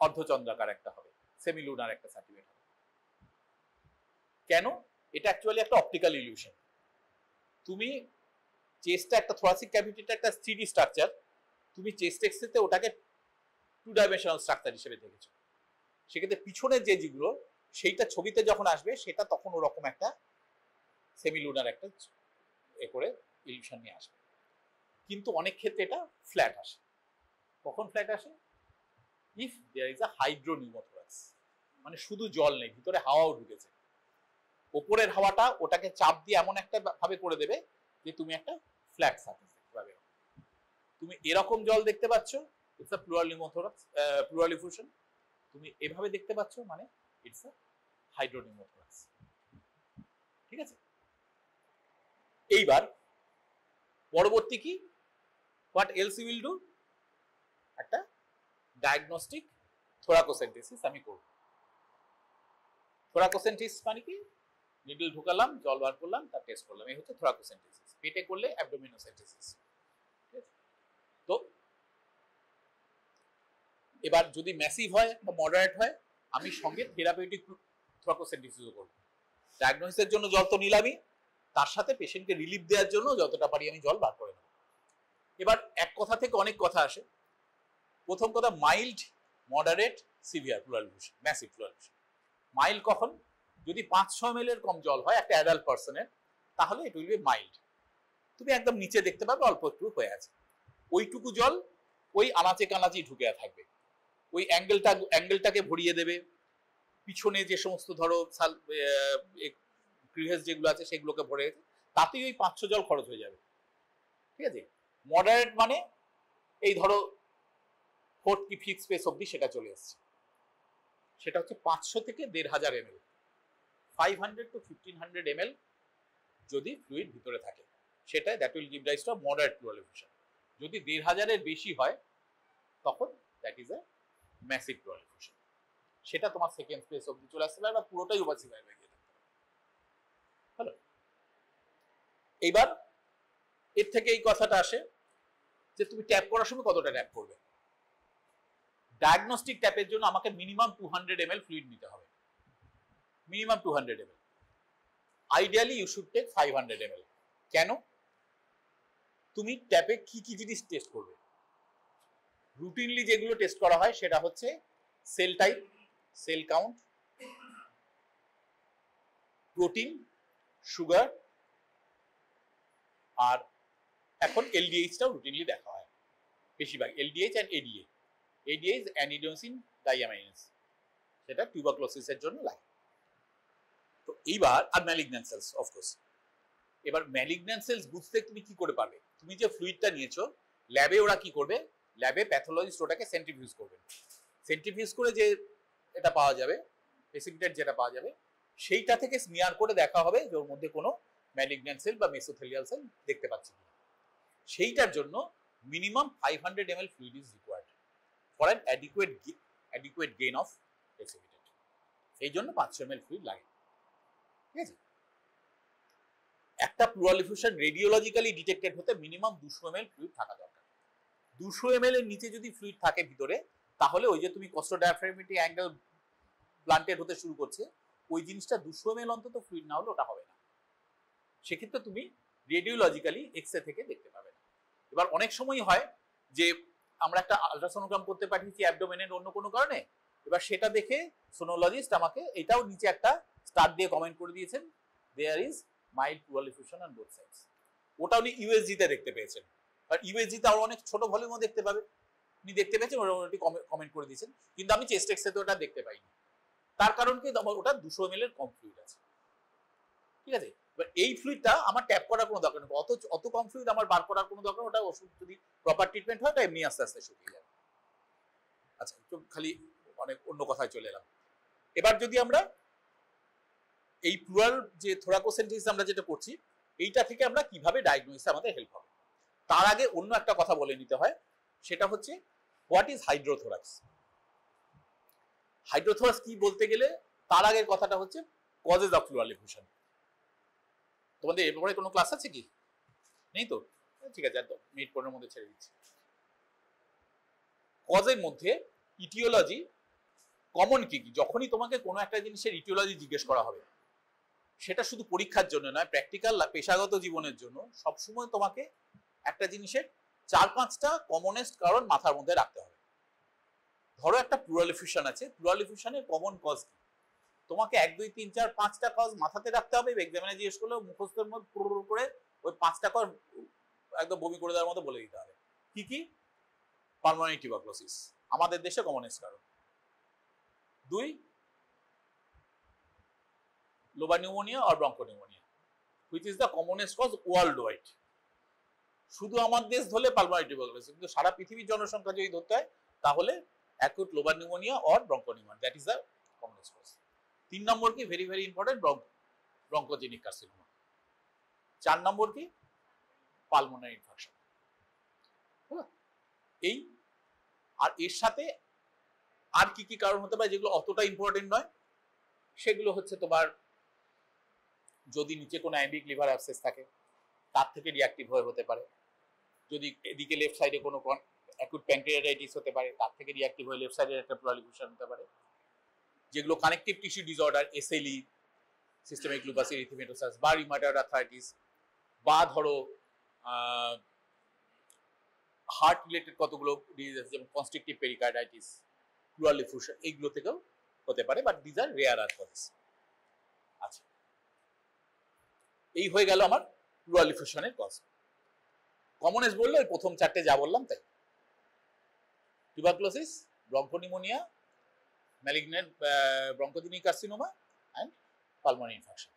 অর্ধচন্দ্রাকার একটা হবে, সেমিলুনার একটা সার্টিফিকেট হবে। কেন? এটা অ্যাকচুয়ালি একটা অপটিক্যাল ইলিউশন। তুমি চেস্টটা একটা থোরাসিক ক্যাভিটিটা একটা 3D স্ট্রাকচার, তুমি চেস্ট এক্সরেতে ওটাকে 2 ডাইমেনশনাল স্ট্রাকচার হিসেবে দেখেছো। সেক্ষেত্রে পিছনের যে যেগুলো, সেইটা ছবিতে যখন আসবে, সেটা তখন ওরকম একটা সেমিলুনার একটা এ করে ইলিউশন নিয়ে আসবে। কিন্তু অনেক ক্ষেত্রে এটা ফ্ল্যাট আসে। কখন ফ্ল্যাট আসে? ইফ দেয়ার ইজ আ হাইড্রোনিউমোথোরাক্স, মানে শুধু জল নেই, ভিতরে হাওয়াও ঢুকেছে। ওপরের হাওয়াটা ওটাকে চাপ দিয়ে এমন একটা ভাবে করে দেবে যে তুমি একটা ফ্ল্যাট সারফেস দেখতে পাবে। তুমি এরকম জল দেখতে পাচ্ছ, it's a pleural pneumothorax, pleural effusion. তুমি এভাবে দেখতে পাচ্ছ, মানে ইটস আ হাইড্রোনিউমোথোরাক্স। ঠিক আছে, এইবার পরবর্তী কি, what else you will do? একটা ডায়াগনস্টিক থোরাকোসেন্টেসিস আমি করব। থোরাকোসেন্টেসিস মানে কি? নিডল ঢুকালাম, জল বার করলাম, তার টেস্ট করলাম, এই হচ্ছে থোরাকোসেন্টেসিস। পেটে করলে অ্যাবডোমিনোসেন্টেসিস। তো এবার যদি ম্যাসিভ হয় বা মডারেট হয়, আমি সঙ্গে থেরাপিউটিক থ্রম্বোসেন্টিসিসও করব। ডায়াগনোসিসের জন্য জল তো নিলামই, তার সাথে পেশেন্টকে রিলিফ দেওয়ার জন্য যতটা পারি আমি জল বার করে নেব। এবার এক কথা থেকে অনেক কথা আসে। প্রথম কথা, mild, moderate, severe pleural effusion, massive pleural effusion. Mild কখন? যদি 500 ml এর কম জল হয় একটা অ্যাডাল্ট পার্সনের, তাহলে ইট উইল বি মাইল্ড। তুমি একদম নিচে দেখতে পাবে অল্প একটু হয়ে আছে, ওইটুকু জল ওই আনাচে কানাচেই ঢুকে থাকবে, ওই অ্যাঙ্গেলটাকে ভরিয়ে দেবে, পিছনে যে সমস্ত ধরো ক্রিহেস যেগুলো আছে সেগুলোকে ভরে, তাতেই ওই 500 জল খরচ হয়ে যাবে। ঠিক আছে? মডারেট মানে এই ধরো 4 কি 5 স্পেস অব্দি সেটা চলে এসছে, সেটা হচ্ছে 500 থেকে 1500 ml, 500 to 1500 ml যদি ফ্লুইড ভিতরে থাকে, সেটা that will give rise to moderate pleural effusion. যদি 1500 এর বেশি হয় তখন that is a massive pleural effusion. সেটা তোমার সেকেন্ড স্পেস অব্দি চলে আসতে পারে বা পুরোটাই ওভাসিফাই হয়ে যেতে পারে। হ্যালো, এইবার এর থেকে এই কথাটা আসে যে তুমি ট্যাপ করার সময় কতটা ট্যাপ করবে। ডায়াগনস্টিক ট্যাপের জন্য আমাকে মিনিমাম 200 ml ফ্লুইড নিতে হবে, minimum 200 ml। Ideally you should take 500 ml। কেন? তুমি ট্যাপে কি কি জিনিস টেস্ট করবে? রুটিনলি যেগুলো টেস্ট করা হয় সেটা হচ্ছে cell type, cell count, protein, sugar, আর এখন এলডিএইচটাও রুটিনলি দেখা হয় বেশিরভাগ, LDH and ADA. ADH adenosine deaminase, সেটা টিউবারকুলোসিসের জন্য লাগে। তো এইবার আর ম্যালিগন্যান্ট সেলস অফকোর্স। এবার ম্যালিগন্যান্ট সেলস বুঝতে তুমি কি করে পারবে? তুমি যে ফ্লুইডটা নিয়েছো, ল্যাবে ওরা কি করবে? ল্যাবে প্যাথোলজিস্ট ওটাকে সেন্ট্রিফিউজ করবে। সেন্ট্রিফিউজ করে যে এটা পাওয়া যাবে, প্রেসিপিটেট যেটা পাওয়া যাবে, সেইটা থেকে স্মিয়ার করে দেখা হবে যে ওর মধ্যে কোনো ম্যালিগন্যান্ট সেল বা মেসোথেলিয়াল সেল দেখতে পাচ্ছি না। সেইটার জন্য minimum 500 ml fluid is required for an adequate gain of precipitate. এই জন্য 500 ml ফ্লুইড লাগে। ঠিক আছে? একটা প্লুরাল এফিউশন রেডিওলজিক্যালি ডিটেক্টেড হতে মিনিমাম 200 ml ফ্লুইড থাকা দরকার। 200 ml এর নিচে যদি ফ্লুইড থাকে ভিতরে, তাহলে ওই যে তুমি কস্টোডায়াফ্রাগমেটিক অ্যাঙ্গেল ব্লান্টেড হতে শুরু করছে, ওই জিনিসটা 200 ml অন্তত ফ্লুইড না হলে ওটা হবে না। সেক্ষেত্রে তুমি রেডিওলজিক্যালি এক্সরে থেকে দেখতে পাবে না। এবার অনেক সময় হয় যে আমরা একটা আলট্রাসোনোগ্রাম করতে পাঠিয়েছি অ্যাবডোমেনের অন্য কোনো কারণে, এবার সেটা দেখে সোনোলজিস্ট আমাকে এটাও নিচে একটা স্টার দিয়ে কমেন্ট করে দিয়েছেন, there is mild pleural effusion on both sides. ওটা উনি ইউএসজি তে দেখতে পেয়েছেন, আর ইউএসজি তে আরো অনেক ছোট ভলিউমও দেখতে পাবে, উনি দেখতে পেয়েছেন, ওটা কমেন্ট করে দিয়েছেন। কিন্তু আমি চেস্ট এক্সরে তো ওটা দেখতে পাইনি। তার কারণ কি? ওটা 200 ml এর কম ফ্লুইড আছে। ঠিক আছে? এবার এই ফ্লুইডটা আমার ট্যাপ করার কোনো দরকার নেই, অত কম ফ্লুইড আমার বার করার কোনো দরকার নেই। ওটা ওষুধ যদি প্রপার ট্রিটমেন্ট হয়, ওটা এমনি আস্তে আস্তে শুকিয়ে যাবে। আচ্ছা, একটু খালি অনেক অন্য কথায় চলে এলাম। এবার যদি আমরা এই প্লুরাল যে থোরাকোসেন্টিসিস আমরা যেটা করছি, এইটা থেকে আমরা কিভাবে ডায়াগনোসিসে আমাদের হেল্প হবে, তার আগে অন্য একটা কথা বলে নিতে হয়। সেটা হচ্ছে হোয়াট ইজ হাইড্রোথোরাক্স। হাইড্রোথোরাক্স কি বলতে গেলে তার আগের কথাটা হচ্ছে কজেস অফ প্লুরাল এফিউশন। তোমাদের এরপরে কোনো ক্লাস আছে কি? নেই তো? ঠিক আছে, একদম মিনিট 15 মধ্যে ছেড়ে দিচ্ছি। কজের মধ্যে ইটিওলজি কমন কি কি? যখনই তোমাকে কোনো একটা জিনিসের ইটিওলজি জিজ্ঞেস করা হবে, সেটা শুধু পরীক্ষার জন্য নয়, প্র্যাকটিক্যাল পেশাগত জীবনের জন্য সবসময় তোমাকে একটা জিনিসের 4-5টা কমনেস্ট কারণ মাথার মধ্যে রাখতে হবে। ধরো একটা প্লুরাল এফিউশন আছে, প্লুরাল এফিউশনের কমন কজ কি? তোমাকে 1, 2, 3, 4, 5টা কজ মাথাতে রাখতে হবে। এক্সামিনে জিজ্ঞেস করলেও মুখস্থের মধ্যে পুরো করে ওই 5টা কজ একদম বমি করে দেওয়ার মতো বলে দিতে হবে। কি কি? পালমোনারি টিউবারকুলোসিস আমাদের দেশে কমনেস্ট কারণ। 2, লোবার নিউমোনিয়া আর bronchopneumonia, which is the commonest cause world wide. শুধু আমার দেশ ধরলে পালমোনারি টিউবারকুলোসিস, কিন্তু সারা পৃথিবীর জনসংখ্যা যদি ধরতে হয় তাহলে acute lobar pneumonia or bronchopneumonia, that is the commonest cause. 3 number কি? Very very important, bronchogenic carcinoma. 4 number কি? Pulmonary infection. এই আর এর সাথে আর কি কি কারণ হতে পারে যেগুলো অতটা ইম্পর্টেন্ট নয়, সেগুলো হচ্ছে তোমার যদি নিচে কোনো অ্যাম্বিক লিভার অ্যাবসেস থাকে তার থেকে রিঅ্যাক্টিভ হতে পারে, যদি এদিকে লেফট সাইডে কোনো অ্যাকুট প্যানক্রিয়াটাইটিস হতে পারে তার থেকে রিঅ্যাক্টিভ হয়ে লেফট সাইডের একটা প্লুরাল এফিউশন হতে পারে, যেগুলো connective tissue disorder, SLE, systemic lupus erythematosus বা রিউমাটয়েড আর্থ্রাইটিস, বা ধরো হার্ট রিলেটেড কতগুলো ডিজিজ আছে যেমন কনস্ট্রিকটিভ পেরিকার্ডাইটিস, প্লুরাল এফিউশন, এইগুলো থেকেও হতে পারে, but these are rare causes. আচ্ছা, এই হয়ে গেল আমার প্লুরাল এফিউশনের কজ। কমনেস বললে ওই প্রথম চারটে যা বললাম তাই, tuberculosis, bronchopneumonia, malignant bronchogenic carcinoma and pulmonary infection,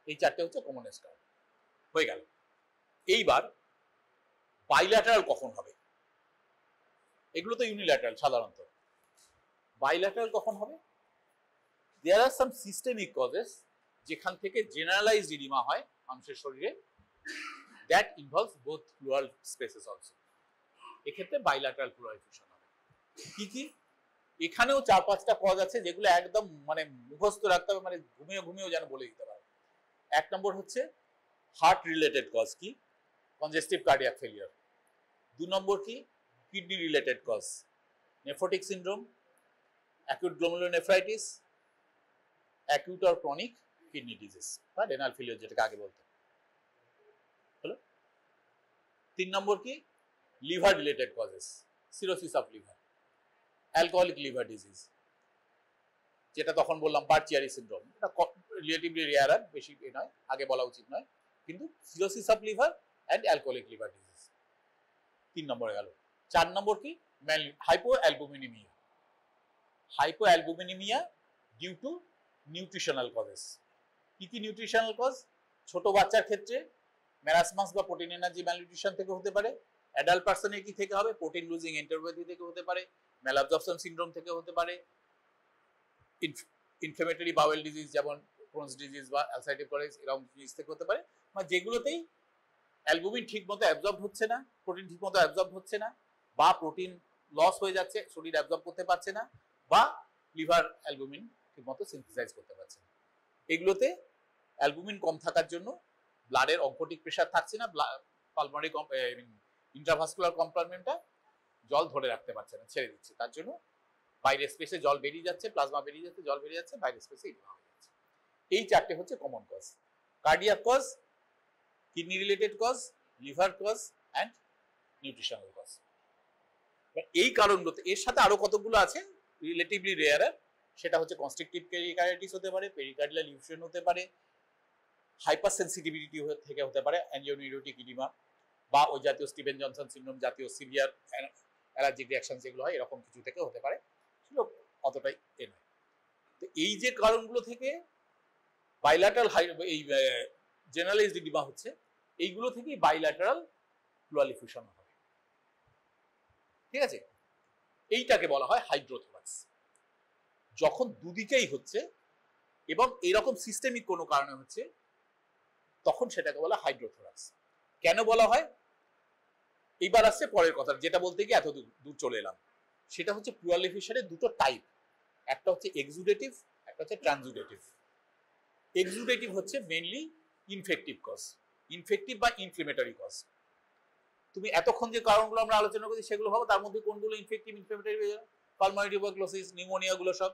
এই চারটে হচ্ছে কমনেস কারণ। হয়ে গেল। এইবার বাইল্যাটারাল কখন হবে? এগুলো তো ইউনিল্যাটারাল সাধারণত। বাইল্যাটারাল কখন হবে? দেয়ার আর সাম সিস্টেমিক কজেস যেখান থেকে জেনারেলাইজড ইডিমা হয় মানুষের শরীরে, that involves both plural spaces also. এক্ষেত্রে বাইল্যাটারাল প্লুরাল এফিউশন হবে। কি কি? এখানেও 4-5টা কজ আছে যেগুলো একদম মানে মুখস্থ রাখতে হবে, মানে ঘুমিয়েও যেন বলে দিতে পারে। 1 নম্বর হচ্ছে হার্ট রিলেটেড কজ, কি? Congestive cardiac failure. 2 নম্বর কি? Kidney related cause, nephrotic syndrome, acute glomerulonephritis, acute or chronic kidney disease বা রেনাল ফেলিয়ার যেটাকে আগে বলতো। হলো। 3 নম্বর কি? Liver related causes, cirrhosis of liver, alcoholic liver disease, যেটা তখন বললাম বার্চিয়ারি সিনড্রোম। এটা রিলেটিভলি রেয়ার, আর বেশি নয়, আগে বলা উচিত নয়, কিন্তু cirrhosis of liver and alcoholic liver disease 3 নম্বরে গেল। 4 নম্বর কি? Hypoalbuminaemia, hypoalbuminaemia due to nutritional causes. কি কি নিউট্রিশনাল কজ? ছোট বাচ্চার ক্ষেত্রে ম্যারাসমাস বা প্রোটিন এনার্জি ম্যালনিউট্রিশন থেকে হতে পারে। অ্যাডাল্ট পার্সনের কি থেকে হবে? প্রোটিন লুজিং এন্টেরোপ্যাথি থেকে হতে পারে, ম্যালঅ্যাবজর্পশন সিনড্রোম থেকে হতে পারে, ইনফ্লেমেটরি বাওয়েল ডিজিজ যেমন ক্রোনস ডিজিজ বা অ্যালসাইটিভ কলিটিস এরকম ডিজিজ থেকে হতে পারে, মানে যেগুলোতেই অ্যালবুমিন ঠিকমতো অ্যাবজর্ব হচ্ছে না, প্রোটিন ঠিকমতো অ্যাবজর্ব হচ্ছে না, বা প্রোটিন লস হয়ে যাচ্ছে, শরীর অ্যাবজর্ব করতে পারছে না, বা লিভার অ্যালবুমিন ঠিকমতো সিনথেসাইজ করতে পারছে না। এগুলোতে অ্যালবুমিন কম থাকার জন্য ব্লাডের অঙ্কোটিক প্রেসার থাকছে না, পালমোনারি ইন্ট্রাভাস্কুলার কম্পার্টমেন্টটা জল ধরে রাখতে পারছে না, ছেড়ে দিচ্ছে। তার জন্য বাইরের স্পেসে জল বেরিয়ে যাচ্ছে, প্লাজমা বেরিয়ে যাচ্ছে, জল বেরিয়ে যাচ্ছে, বাইরের স্পেসে ইডিমা হয়ে যাচ্ছে। এই চারটে হচ্ছে common cause: cardiac cause, kidney related cause, liver cause and nutritional cause. এই কারণগুলোতে এর সাথে আরো কতগুলো আছে রিলেটিভলি রেয়ার, সেটা হচ্ছে কনস্ট্রিকটিভ পেরিকার্ডিটিস হতে পারে, পেরিকার্ডিয়াল ইনফিউশন হতে পারে, হাইপার সেন্সিটিভিটি থেকে হতে পারে অ্যাঞ্জিওনিউরোটিক ইডিমা, বা ওই জাতীয় স্টিভেন জনসন সিনড্রোম জাতীয় সিভিয়ার অ্যালার্জিক রিঅ্যাকশন যেগুলো হয় এরকম কিছু থেকে হতে পারে, সেগুলো অতটাই এ নয়। তো এই যে কারণগুলো থেকে বাইল্যাটারাল এই জেনারেলাইজড ইডিমা হচ্ছে, এইগুলো থেকেই বাইল্যাটারাল প্লুরাল এফিউশন হবে। ঠিক আছে? এইটাকে বলা হয় হাইড্রোথোরাক্স। যখন দুদিকেই হচ্ছে এবং এরকম সিস্টেমিক কোনো কারণে হচ্ছে, তখন সেটাকে বলা হাইড্রোথোরাক্স। কেন বলা হয়? এইবার আসছে পরের কথা, যেটা বলতে গিয়ে এত দূর চলে এলাম। সেটা হচ্ছে প্লুরাল এফিউশনের দুটো টাইপ, একটা হচ্ছে এক্সুডেটিভ, একটা হচ্ছে ট্রানজুডেটিভ। এক্সুডেটিভ হচ্ছে মেইনলি ইনফেক্টিভ কজ, ইনফেক্টিভ বা ইনফ্লেমেটরি কজ। তুমি এতক্ষণ যে কারণগুলো আমরা আলোচনা করছি সেগুলো হবে, তার মধ্যে কোনগুলো infective, inflammatory, pulmonary tuberculosis, pneumonia গুলো সব।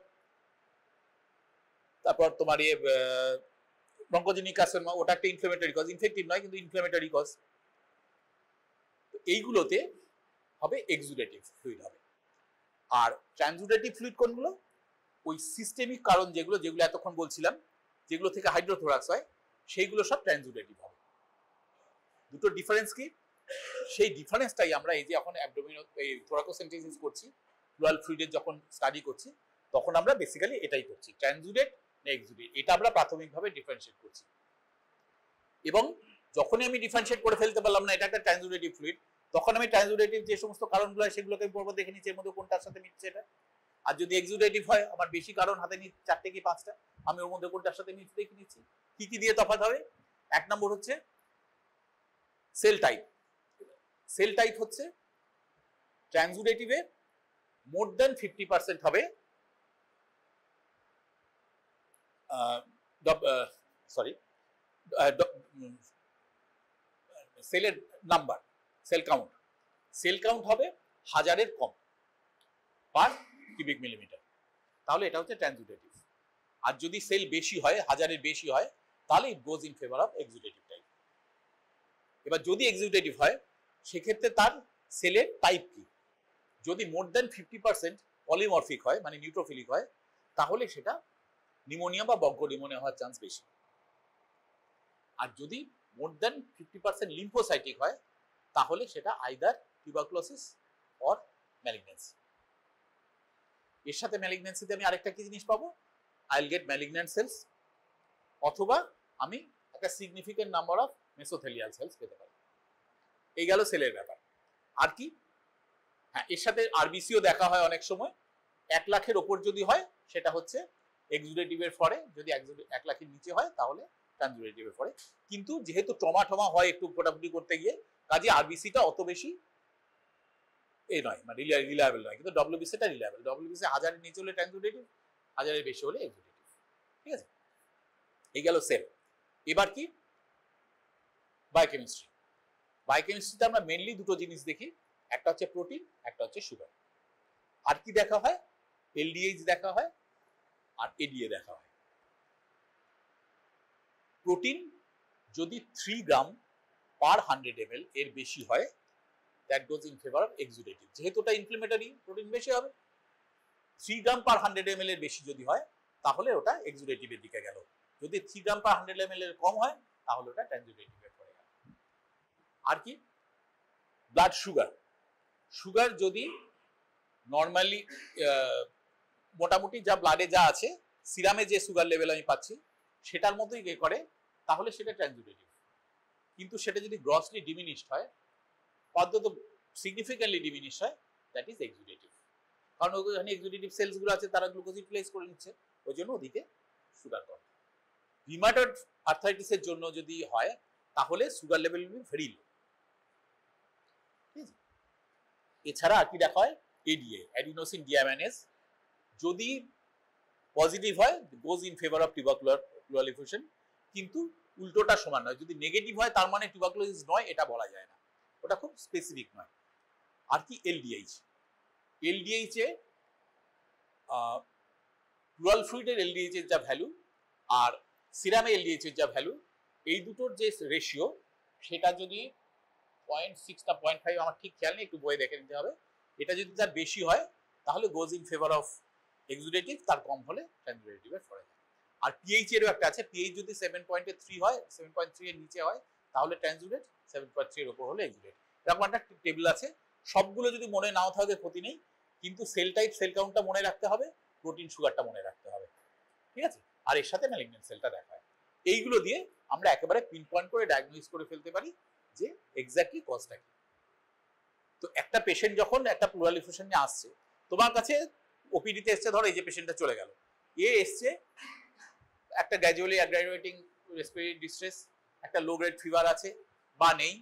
তারপর তোমার ব্রঙ্কোজেনিক কার্সিনোমা, ওটা একটা ইনফ্লেমেটরি কজ, ইনফেক্টিভ নয় কিন্তু ইনফ্লেমেটরি কজ। এইগুলোতে হবে এক্সুডেটিভ ফ্লুইড হবে। আর ট্রানজুডেটিভ ফ্লুইড কোনগুলো? ওই সিস্টেমিক কারণ যেগুলো এতক্ষণ বলছিলাম, যেগুলো থেকে হাইড্রোথোরাক্স হয়, সেইগুলো সব ট্রানজুডেটিভ হবে। দুটো ডিফারেন্স কি? সেই ডিফারেন্সটাই আমরা এই যে এখন অ্যাবডোমিনাল থোরাকোসেন্টেসিস করছি, প্লুরাল ফ্লুইডের যখন স্টাডি করছি, তখন আমরা বেসিক্যালি এটাই করছি, ট্রানজুডেট না এক্সুডেট, এটা আমরা প্রাথমিকভাবে ডিফারেন্সিয়েট করছি। এবং যখনই আমি ডিফারেন্সিয়েট করে ফেলতে পারলাম না এটা একটা ট্রানজুডেটিভ ফ্লুইড, তখন আমি ট্রানজুডেটিভ যে সমস্ত কারণগুলো হয় সেগুলোকে আমি পর্ব দেখে নিচ্ছি এর মধ্যে কোনটার সাথে মিলছে এটা। আর যদি এক্সুডেটিভ হয়, আমার বেশি কারণ হাতে নিচ্ছি, 4টে কি 5টা, আমি ওর মধ্যে কোনটার সাথে মিলছে দেখে নিচ্ছি। কি কি দিয়ে তফাৎ হবে? 1 নম্বর হচ্ছে সেল টাইপ। সেল টাইপ হচ্ছে ট্রানজুডেটিভে মোর দ্যান 50% হবে সেলের নাম্বার, সেল কাউন্ট হবে 1000-এর কম পার কিউবিক মিলিমিটার, তাহলে এটা হচ্ছে ট্রানজুডেটিভ। আর যদি সেল বেশি হয়, 1000-এর বেশি হয়, তাহলে it goes in favour of executive type. এবার যদি এক্সিকিউটিভ হয় সেক্ষেত্রে তার সেলের টাইপ কি? যদি মোর দ্যান 50% পলিমরফিক হয়, মানে নিউট্রোফিলিক হয়, তাহলে সেটা নিউমোনিয়া বা বজ্ঞ নিউমোনিয়া হওয়ার চান্স বেশি। আর যদি মোর দ্যান 50% লিম্ফোসাইটিক হয়, তাহলে সেটা আইদার টিউবারকুলোসিস অর ম্যালিগন্যান্সি। এর সাথে ম্যালিগন্যান্সিতে আমি আরেকটা কি জিনিস পাবো, আইল গেট ম্যালিগন্যান্ট সেলস, অথবা আমি একটা সিগনিফিকেন্ট নাম্বার অফ মেসোথেলিয়াল সেলস পেতে পারি। এই গেল সেলের ব্যাপার। আর কি, হ্যাঁ, এর সাথে আরবিসিও দেখা হয় অনেক সময়। 1 লাখের ওপর যদি হয় সেটা হচ্ছে এক্সুডেটিভের ফরে, যদি 1 লাখের নিচে হয় তাহলে ট্রানজুডেটিভের ফরে। কিন্তু যেহেতু ট্রমা হয় একটু ফোটাফুটি করতে গিয়ে, কাজে আরবিসিটা অত বেশি এই নয়, মানে রিলায়েবল নয়। কিন্তু ডব্লিউবিসিটা রিলায়েবল। ডব্লিউবিসি 1000-এর নিচে হলে ট্রানজুডেটিভ, 1000-এর বেশি হলে এক্সুডেটিভ। ঠিক আছে, এই গেল সেল। এবার কি, বায়োকেমিস্ট্রি। বায়োকেমিস্ট্রিতে আমরা মেনলি দুটো জিনিস দেখি, একটা হচ্ছে প্রোটিন, একটা হচ্ছে সুগার। আর কি দেখা হয়, এলডিএইচ দেখা হয় আর এডিএ দেখা হয়। প্রোটিন যদি 3 গ্রাম পার 100 ml এর বেশি হয়, that goes in favour of exudative. যেহেতু এটা ইনফ্লেমেটরি, প্রোটিন বেশি হবে। 3 গ্রাম পার 100 ml এর বেশি যদি হয়, তাহলে ওটা এক্সুডেটিভের দিকে গেল। যদি 3 গ্রাম পার 100 ml এর কম হয়, তাহলে ওটা ট্রানজুডেটিভের পড়ে গেল। আর কি, ব্লাড সুগার। সুগার যদি নর্মালি মোটামুটি যা ব্লাডে যা আছে, সিরামে যে সুগার লেভেল আমি পাচ্ছি সেটার মতোই করে, তাহলে সেটা ট্রানজুডেটিভ। কিন্তু সেটা যদি গ্রসলি ডিমিনিশড হয়, অন্তত সিগনিফিক্যান্টলি ডিমিনিশ হয়, দ্যাট ইজ এক্সুডেটিভ। কারণ ওখানে এক্সুডেটিভ সেলস গুলো আছে, তারা গ্লুকোজ ইউটিলাইজ করে নিচ্ছে, ওই জন্য ওদিকে সুগার কম। রিউমাটয়েড আর্থ্রাইটিসের জন্য যদি হয়, তাহলে sugar level will be very low. এছাড়া আর কি দেখা হয়, এডিএ, অ্যাডিনোসিন ডিয়ামাইনেজ। যদি পজিটিভ হয়, goes in favour of tubercular pleural effusion. কিন্তু উল্টোটা সমান নয়, যদি নেগেটিভ হয় তার মানে টিউবারকুলোসিস নয়, এটা বলা যায় না, ওটা খুব স্পেসিফিক নয়। আর কি, এলডিএইচ। এলডিএইচ এ প্লুরাল ফ্লুইডের এলডিএইচ এর যা ভ্যালু আর সিরামে এলডিএইচ এর যা ভ্যালু, এই দুটোর যে রেশিও, সেটা যদি 0.6 না 0.5, আমার ঠিক খেয়াল নেই, একটু বইয়ে দেখে নিতে হবে। এটা যদি তার বেশি হয়, তাহলে গোজ ইন ফেভার অফ এক্সুডেটিভ, তার কম হলে ট্রানজুডেটিভের ফরে যায়। আর পিএইচ এরও একটা আছে, পিএইচ যদি 7.3 হয়, 7.3 এর নিচে হয়, তাহলে ট্রানজুডেট, 7.3 এর উপর হলে এক্সুডেট। এরকম একটা টেবিল আছে। সবগুলো যদি মনে নাও থাকে ক্ষতি নেই, কিন্তু সেল টাইপ, সেল কাউন্টটা মনে রাখতে হবে, প্রোটিন সুগারটা মনে রাখতে হবে। ঠিক আছে, আর এর সাথে ম্যালিগন্যান্ট সেলটা দেখা হয়। এইগুলো দিয়ে আমরা একেবারে পিন পয়েন্ট করে ডায়াগনোস করে ফেলতে পারি যে এক্স্যাক্টলি কজটা কি। তো একটা পেশেন্ট যখন একটা প্লুরালিফেশন নিয়ে আসছে তোমার কাছে, ওপিডিতে এসছে, ধরো এই যে পেশেন্টটা চলে গেল, এ এসছে একটা গ্র্যাজুয়ালি অ্যাগ্রাভেটিং রেসপিরেটরি ডিস্ট্রেস, একটা লো গ্রেড ফিভার আছে বা নেই,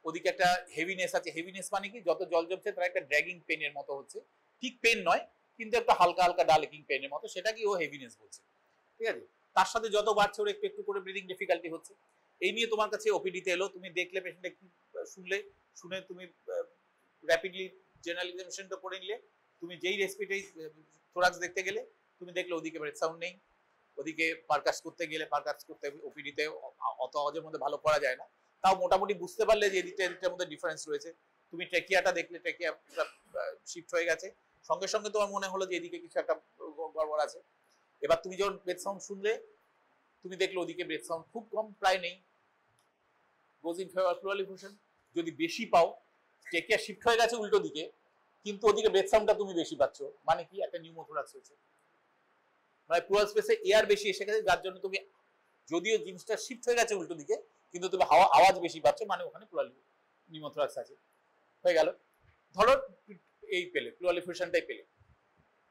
ওদিকে একটা হেভিনেস আছে। হেভিনেস মানে কি, যত জল জমছে তার একটা ড্র্যাগিং পেনের মতো হচ্ছে, ঠিক পেন নয় কিন্তু একটা হালকা হালকা ডালেকিং পেনের মতো, সেটা কি ও হেভিনেস বলছে। ঠিক আছে, তার সাথে যত বাড়ছে ওর একটু একটু করে ব্রিদিং ডিফিকাল্টি হচ্ছে। এই নিয়ে তোমার কাছে ওপিডিতে এলো, তুমি দেখলে পেশেন্টটা কি শুনে তুমি র্যাপিডলি জেনারেল এক্সামিনেশনটা করে নিলে। তুমি যেই রেসপিরেটরি থোরাক্স দেখতে গেলে, তুমি দেখলে ওদিকে ব্রেথ সাউন্ড নেই, ওদিকে পারকাস করতে গেলে, পারকাস করতে ওপিডিতে অত সহজের মধ্যে ভালো করা যায় না, তাও মোটামুটি বুঝতে পারলে যে এদিকটার মধ্যে ডিফারেন্স রয়েছে। তুমি ট্রেকিয়াটা দেখলে, ট্রেকিয়া শিফট হয়ে গেছে, সঙ্গে সঙ্গে তোমার মনে হলো যে এদিকে কিছু একটা গড়বড় আছে। এবার তুমি যখন ব্রেথ সাউন্ড শুনলে, তুমি দেখলে ওদিকে ব্রেথ সাউন্ড খুব কম, প্রায় নেই, গোজ ইন ফেভার প্লুরালিফেশন। যদি বেশি পাও, ট্রেকিয়া শিফট হয়ে গেছে উল্টো দিকে, কিন্তু ওদিকে ব্রেথ সাউন্ডটা তুমি বেশি পাচ্ছ, মানে কি, একটা নিউমোথোরাক্স হয়েছে, মানে প্লুরাল স্পেসে এয়ার বেশি এসে গেছে, যার জন্য তুমি, যদিও জিনিসটা শিফট হয়ে গেছে উল্টো দিকে, কিন্তু তুমি আওয়াজ বেশি পাচ্ছ, মানে ওখানে প্লুরাল নিউমোথোরাক্স আছে। হয়ে গেল, ধরো এই পেলে, প্লুরালিফেশনটাই পেলে,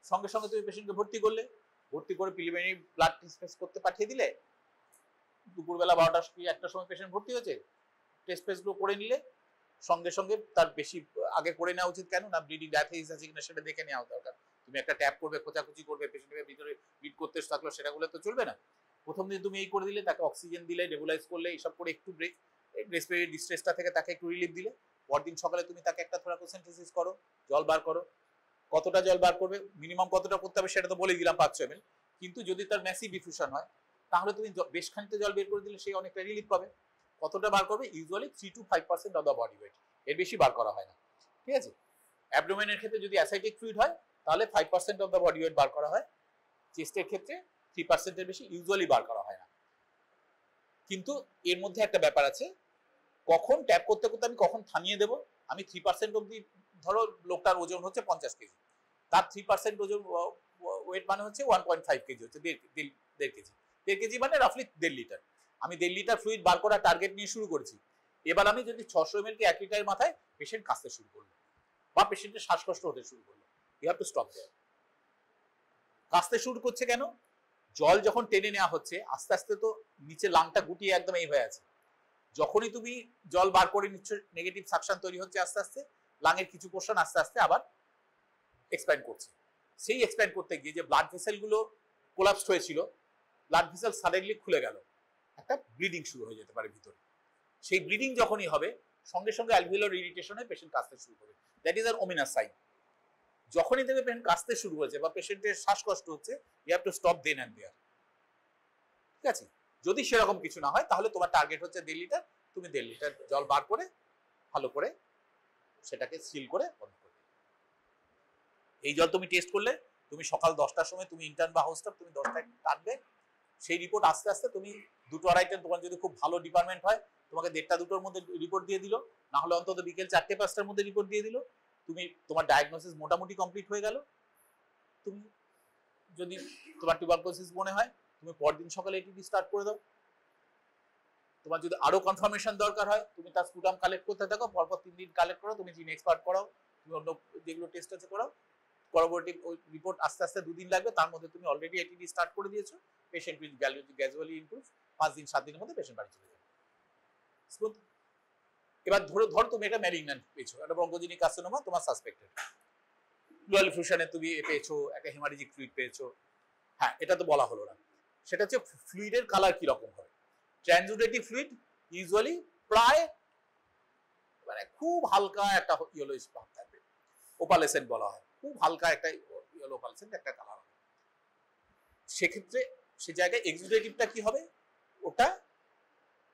সঙ্গে সঙ্গে তুমি পেশেন্টকে ভর্তি করলে, ভর্তি করে প্রিলিমিনারি ব্লাড টেস্ট করতে পাঠিয়ে দিলে। দুপুরবেলা 12টা কি 1টার সময় পেশেন্ট ভর্তি হয়েছে, টেস্টগুলো করে নিলে, সঙ্গে সঙ্গে তার বেশি আগে করে নেওয়া উচিত। কেন না, ব্লিডিং ডায়াথেসিস আছে কিনা সেটা দেখে নেওয়া দরকার। তুমি একটা ট্যাপ করবে, খোঁচাখুচি করবে, পেশেন্টের ভিতরে ব্লিড করতে থাকলো, সেটাগুলো তো চলবে না। প্রথম দিন তুমি এই করে দিলে, তাকে অক্সিজেন দিলে, নেবুলাইজ করলে, এইসব করে একটু রেসপিরেটরি ডিস্ট্রেসটা থেকে তাকে একটু রিলিফ দিলে, পরদিন সকালে তুমি তাকে একটা থোরাকোসেন্টেসিস করো, জল বার করো। কতটা জল বার করবে, মিনিমাম কতটা করতে হবে সেটা তো বলে দিলাম, 500 ml। কিন্তু যদি তার ম্যাসিভ ডিফিউশন হয় তাহলে তুমি বেশ খানিকটা জল বের করে দিলে সেই অনেকটা রিলিফ পাবে। কতটা বার করবে? Usually 3 to 5% of the body weight, এর বেশি বার করা হয় না। ঠিক আছে, অ্যাবডোমেনের ক্ষেত্রে যদি অ্যাসাইটিক ফ্লুইড হয় তাহলে 5% অফ দ্য বডি ওয়েট বার করা হয়, চেস্টের ক্ষেত্রে 3% এর বেশি ইউজুয়ালি বার করা হয় না। কিন্তু এর মধ্যে একটা ব্যাপার আছে, কখন ট্যাপ করতে করতে আমি কখন থামিয়ে দেবো। আমি 3% অব্দি, ধরো লোকটার ওজন হচ্ছে 50 কেজি, তার 3% ওজন ওয়েট মানে হচ্ছে 1.5 কেজি, হচ্ছে 1.5 কেজি। 1.5 কেজি মানে রাফলি 1.5 লিটার। আমি 1.5 লিটার ফ্লুইড বার করার টার্গেট নিয়ে শুরু করেছি। এবার আমি যদি 600 ml কে 1 লিটারের মাথায়, পেশেন্ট কাশতে শুরু করলো বা পেশেন্টের শ্বাসকষ্ট হতে শুরু করলো, ইউ হ্যাভ টু স্টপ দেয়ার। কাশতে শুরু করছে কেন? জল যখন টেনে নেওয়া হচ্ছে আস্তে আস্তে তো নিচে লাংটা গুটিয়ে একদম এই হয়ে আছে। যখনই তুমি জল বার করে নিচ্ছ, নেগেটিভ সাকশন তৈরি হচ্ছে আস্তে আস্তে, লাংয়ের কিছু পোর্শন আস্তে আস্তে আবার এক্সপ্যান্ড করছে। সেই এক্সপ্যান্ড করতে গিয়ে যে ব্লাড ভেসেল গুলো কোলাপসড হয়েছিল, ব্লাড ভেসেল সাডেনলি খুলে গেল, একটা ব্লিডিং শুরু হয়ে যেতে পারে ভিতরে। সেই ব্লিডিং যখনই হবে সঙ্গে সঙ্গে অ্যালভিওলার ইরিটেশনে পেশেন্ট কাশতে শুরু করবে। That is an ominous sign. যখনই দেখবে পেশেন্ট কাশতে শুরু হয়েছে বা পেশেন্টের শ্বাসকষ্ট হচ্ছে, you have to stop then and there. ঠিক আছে, যদি সেরকম কিছু না হয় তাহলে তোমার টার্গেট হচ্ছে 1.5 লিটার, তুমি 1.5 লিটার জল বার করে ভালো করে সেটাকে সিল করে বন্ধ করে দিবে। এই জল তুমি টেস্ট করলে, তুমি সকাল 10টার সময় তুমি ইন্টার্ন বা হাউস স্টাফ তুমি 10টায় টানবে, সেই রিপোর্ট আস্তে আস্তে তুমি 2-2:30, তোমার যদি খুব ভালো ডিপার্টমেন্ট হয় তোমাকে 1:30-2টোর মধ্যে রিপোর্ট দিয়ে দিল, না হলে অন্তত বিকেল 4-5টার মধ্যে রিপোর্ট দিয়ে দিল, তুমি তোমার ডায়াগনোসিস মোটামুটি কমপ্লিট হয়ে গেল। তুমি যদি তোমার টিউবারকুলোসিস মনে হয় তুমি পরদিন সকালে এটিডি স্টার্ট করে দাও। তোমার যদি আরো কনফার্মেশন দরকার হয় তুমি তার স্পুটাম কালেক্ট করতে থাকো, পরপর 3 দিন কালেক্ট করো, তুমি জিন এক্সপার্ট করাও, তুমি অন্য যেগুলো টেস্ট আছে করাও, পরবর্তী রিপোর্ট আস্তে আস্তে 2 দিন লাগবে, তার মধ্যে তুমি অলরেডি এটিডি স্টার্ট করে দিয়েছো, পেশেন্ট উইল গ্র্যাজুয়ালি ইমপ্রুভ, 5 দিন 7 দিনের মধ্যে পেশেন্ট বাড়ি চলে যাবে। এবার ধরো তুমি একটা ম্যালিগন্যান্ট পেয়েছো, একটা ব্রঙ্কোজেনিক কার্সিনোমা তোমার সাসপেক্টেড, প্লুরাল ডিফিউশনে তুমি পেয়েছো, একটা হেমারেজিক ফ্লুইড পেয়েছো। হ্যাঁ, এটা তো বলা হলো না, সেটা হচ্ছে ফ্লুইডের কালার কি রকম হবে। ট্রানজুডেটিভ ফ্লুইড ইউজুয়ালি প্রায় মানে খুব হালকা একটা ইয়েলোইশ ভাব থাকবে, ওপালেসেন্ট বলা হয়, খুব হালকা একটা ইয়েলো ওপালেসেন্ট একটা কালার হবে। সেক্ষেত্রে সে জায়গায় এক্সুডেটিভটা কি হবে, ওটা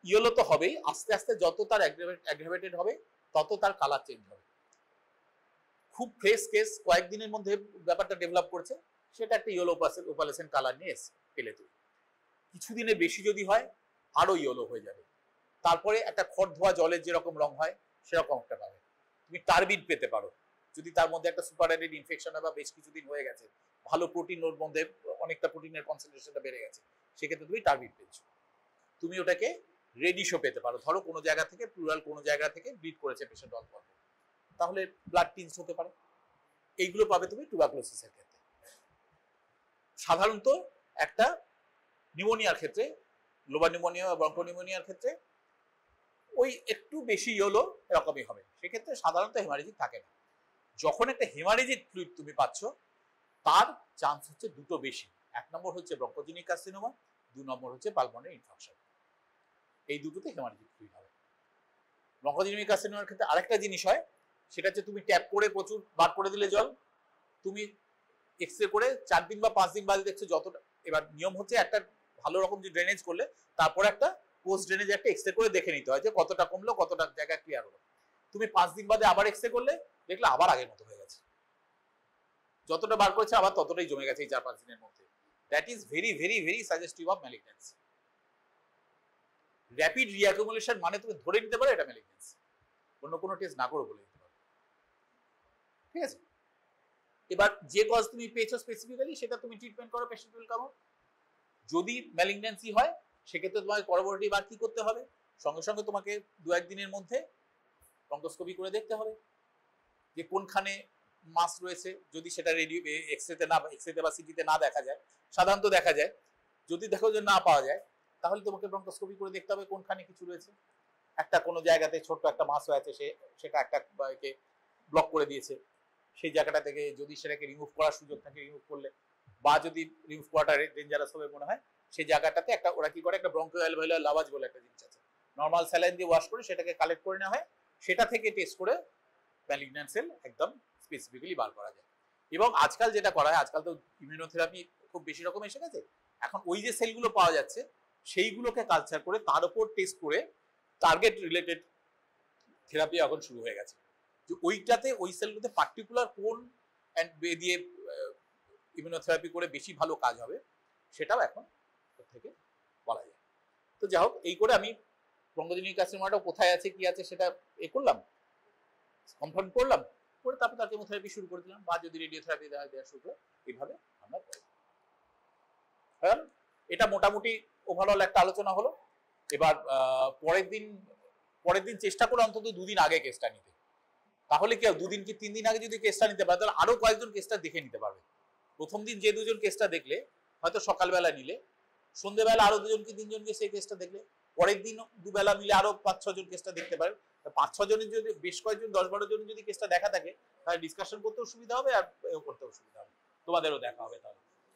ইয়েলো তো হবেই, আস্তে আস্তে যত তার অ্যাগ্রাভেটেড হবে তত তার কালার চেঞ্জ হবে। খুব ফ্রেশ কেস কয়েকদিনের মধ্যে ব্যাপারটা ডেভেলপ করছে, সেটা একটা ইয়েলো ওপালেসেন্ট কালার নিয়ে পেলে তুমি। কিছুদিনের বেশি যদি হয় আরো ইয়েলো হয়ে যাবে, তারপরে একটা খড় ধোয়া জলের যেরকম রং হয় সেরকম একটা পাবে। তুমি টার্বিড পেতে পারো যদি তার মধ্যে একটা সুপারঅ্যাডেড ইনফেকশন হয় বা বেশ কিছুদিন হয়ে গেছে, ভালো প্রোটিন ওর মধ্যে, অনেকটা প্রোটিনের কনসেন্ট্রেশনটা বেড়ে গেছে, সেক্ষেত্রে তুমি টার্বিড পেয়েছো। তুমি ওটাকে রেডিশও পেতে পারো, ধরো কোনো জায়গা থেকে প্লুরাল কোনো জায়গা থেকে ব্লিড করেছে পেশেন্ট অল্প অল্প, তাহলে ব্লাড টিনস হতে পারে। এইগুলো পাবে তুমি টিউবারকুলোসিসের ক্ষেত্রে। সাধারণত একটা নিউমোনিয়ার ক্ষেত্রে, গ্লোবাল নিউমোনিয়া বা ব্রঙ্কোনিউমোনিয়ার ক্ষেত্রে ওই একটু বেশি ইয়েলো এরকমই হবে, সেক্ষেত্রে সাধারণত হেমারেজিক থাকে না। যখন একটা হেমারেজিক ফ্লুইড তুমি পাচ্ছ তার চান্স হচ্ছে দুটো বেশি, 1 নম্বর হচ্ছে ব্রঙ্কোজেনিক কার্সিনোমা, 2 নম্বর হচ্ছে পালমোনারি ইনফেকশন। এই দুটোতে হেমারেজিক ফ্লুইড হবে। ব্রঙ্কোজেনিক কার্সিনোমার ক্ষেত্রে আরেকটা জিনিস হয়, সেটা হচ্ছে তুমি ট্যাপ করে প্রচুর বার করে দিলে জল, তুমি এক্সরে করে 4 দিন বা 5 দিন বাদে দেখছো যতটা, এবার নিয়ম হচ্ছে একটা ভালো রকম যে ড্রেনেজ করলে তারপরে একটা পোস্ট ড্রেনেজ একটা এক্সরে করে দেখে নিতে হয় যে কতটা কমলো, কতটা জায়গা ক্লিয়ার হলো। তুমি 5 দিন বাদে আবার এক্সরে করলে দেখলে আবার আগের মতো হয়ে গেছে, যতটা বার করেছে আবার ততটাই জমে গেছে এই 4-5 দিনের মধ্যে। That is very very very suggestive of malignancy. Rapid reaccumulation মানে তুমি ধরে নিতে পারো এটা ম্যালিগন্যান্সি, অন্য কোনো টেস্ট না করে বলে দিতে পারো। ঠিক আছে, এবার যে কজ তুমি পেয়েছো স্পেসিফিক্যালি সেটা তুমি ট্রিটমেন্ট করো, পেশেন্ট উইল কাম আউট। যদি ম্যালিগন্যান্সি হয় সেক্ষেত্রে তোমাকে পরবর্তী বার কি করতে হবে, সঙ্গে সঙ্গে তোমাকে 2-1 দিনের মধ্যে ব্রঙ্কোস্কোপি করে দেখতে হবে যে কোনখানে মাস রয়েছে। যদি সেটা রেডিও এক্সরেতে বা সিটিতে না দেখা যায়, সাধারণত দেখা যায়, যদি দেখো যে না পাওয়া যায় তাহলে তোমাকে ব্রঙ্কোস্কোপি করে দেখতে হবে কোনখানে কিছু রয়েছে। একটা কোনো জায়গাতে ছোট্ট একটা মাস হয়েছে, সেটা একটা ব্লক করে দিয়েছে, সেই জায়গাটা থেকে যদি সেটাকে রিমুভ করার সুযোগ থাকে রিমুভ করলে, বা যদি রিমুভ করাটা ডেঞ্জারাস হবে মনে হয়, সেই জায়গাটাতে একটা ওরা কি করে একটা ব্রঙ্কোঅ্যালভিওলার লাভাজ বলে একটা জিনিস আছে, নর্মাল স্যালাইন দিয়ে ওয়াশ করে সেটাকে কালেক্ট করে নেওয়া হয়, সেটা থেকে টেস্ট করে ম্যালিগন্যান্ট সেল একদম স্পেসিফিক্যালি বার করা যায়। এবং আজকাল যেটা করা হয়, আজকাল তো ইমিউনোথেরাপি খুব বেশি রকম এসে গেছে, এখন ওই যে সেলগুলো পাওয়া যাচ্ছে সেইগুলোকে কালচার করে তার উপর টেস্ট করে টার্গেট রিলেটেড থেরাপি এখন শুরু হয়ে গেছে, যে ওইটাতে ওই সেলগুলোতে পার্টিকুলার কোন দিয়ে ইমিউনোথেরাপি করে বেশি ভালো কাজ হবে সেটাও এখন থেকে বলা যায়। তো যাই হোক, এই করে আমি ব্রঙ্কোজেনিক কার্সিনোমাটা কোথায় আছে কি আছে সেটা করলাম, কনফার্ম করলাম, করে তারপর তার কেমোথেরাপি শুরু করে দিলাম, বা যদি রেডিওথেরাপি দেওয়া শুরু করে, এইভাবে আমরা করি। এটা মোটামুটি ওভারঅল একটা আলোচনা হলো। এবার পরের দিন চেষ্টা করে অন্তত 2 দিন আগে কেসটা নিতে, তাহলে কি 2 দিন কি 3 দিন আগে যদি কেসটা নিতে পারে তাহলে আরো কয়েকজন কেসটা দেখে নিতে পারবে। প্রথম দিন যে 2 জন কেসটা দেখলে হয়তো সকালবেলা নিলে, সন্ধ্যেবেলা আরো 2 জন কি 3 জনকে সেই কেসটা দেখলে, পরের দিন দুবেলা মিলে আরো 5-6 জন কেসটা দেখতে পারে। 5-6 জনের যদি বেশ কয়েকজন 10-12 জনের যদি কেসটা দেখা থাকে তাহলে ডিসকাশন করতেও সুবিধা হবে আর করতেও সুবিধা হবে, তোমাদেরও দেখা হবে তাহলে।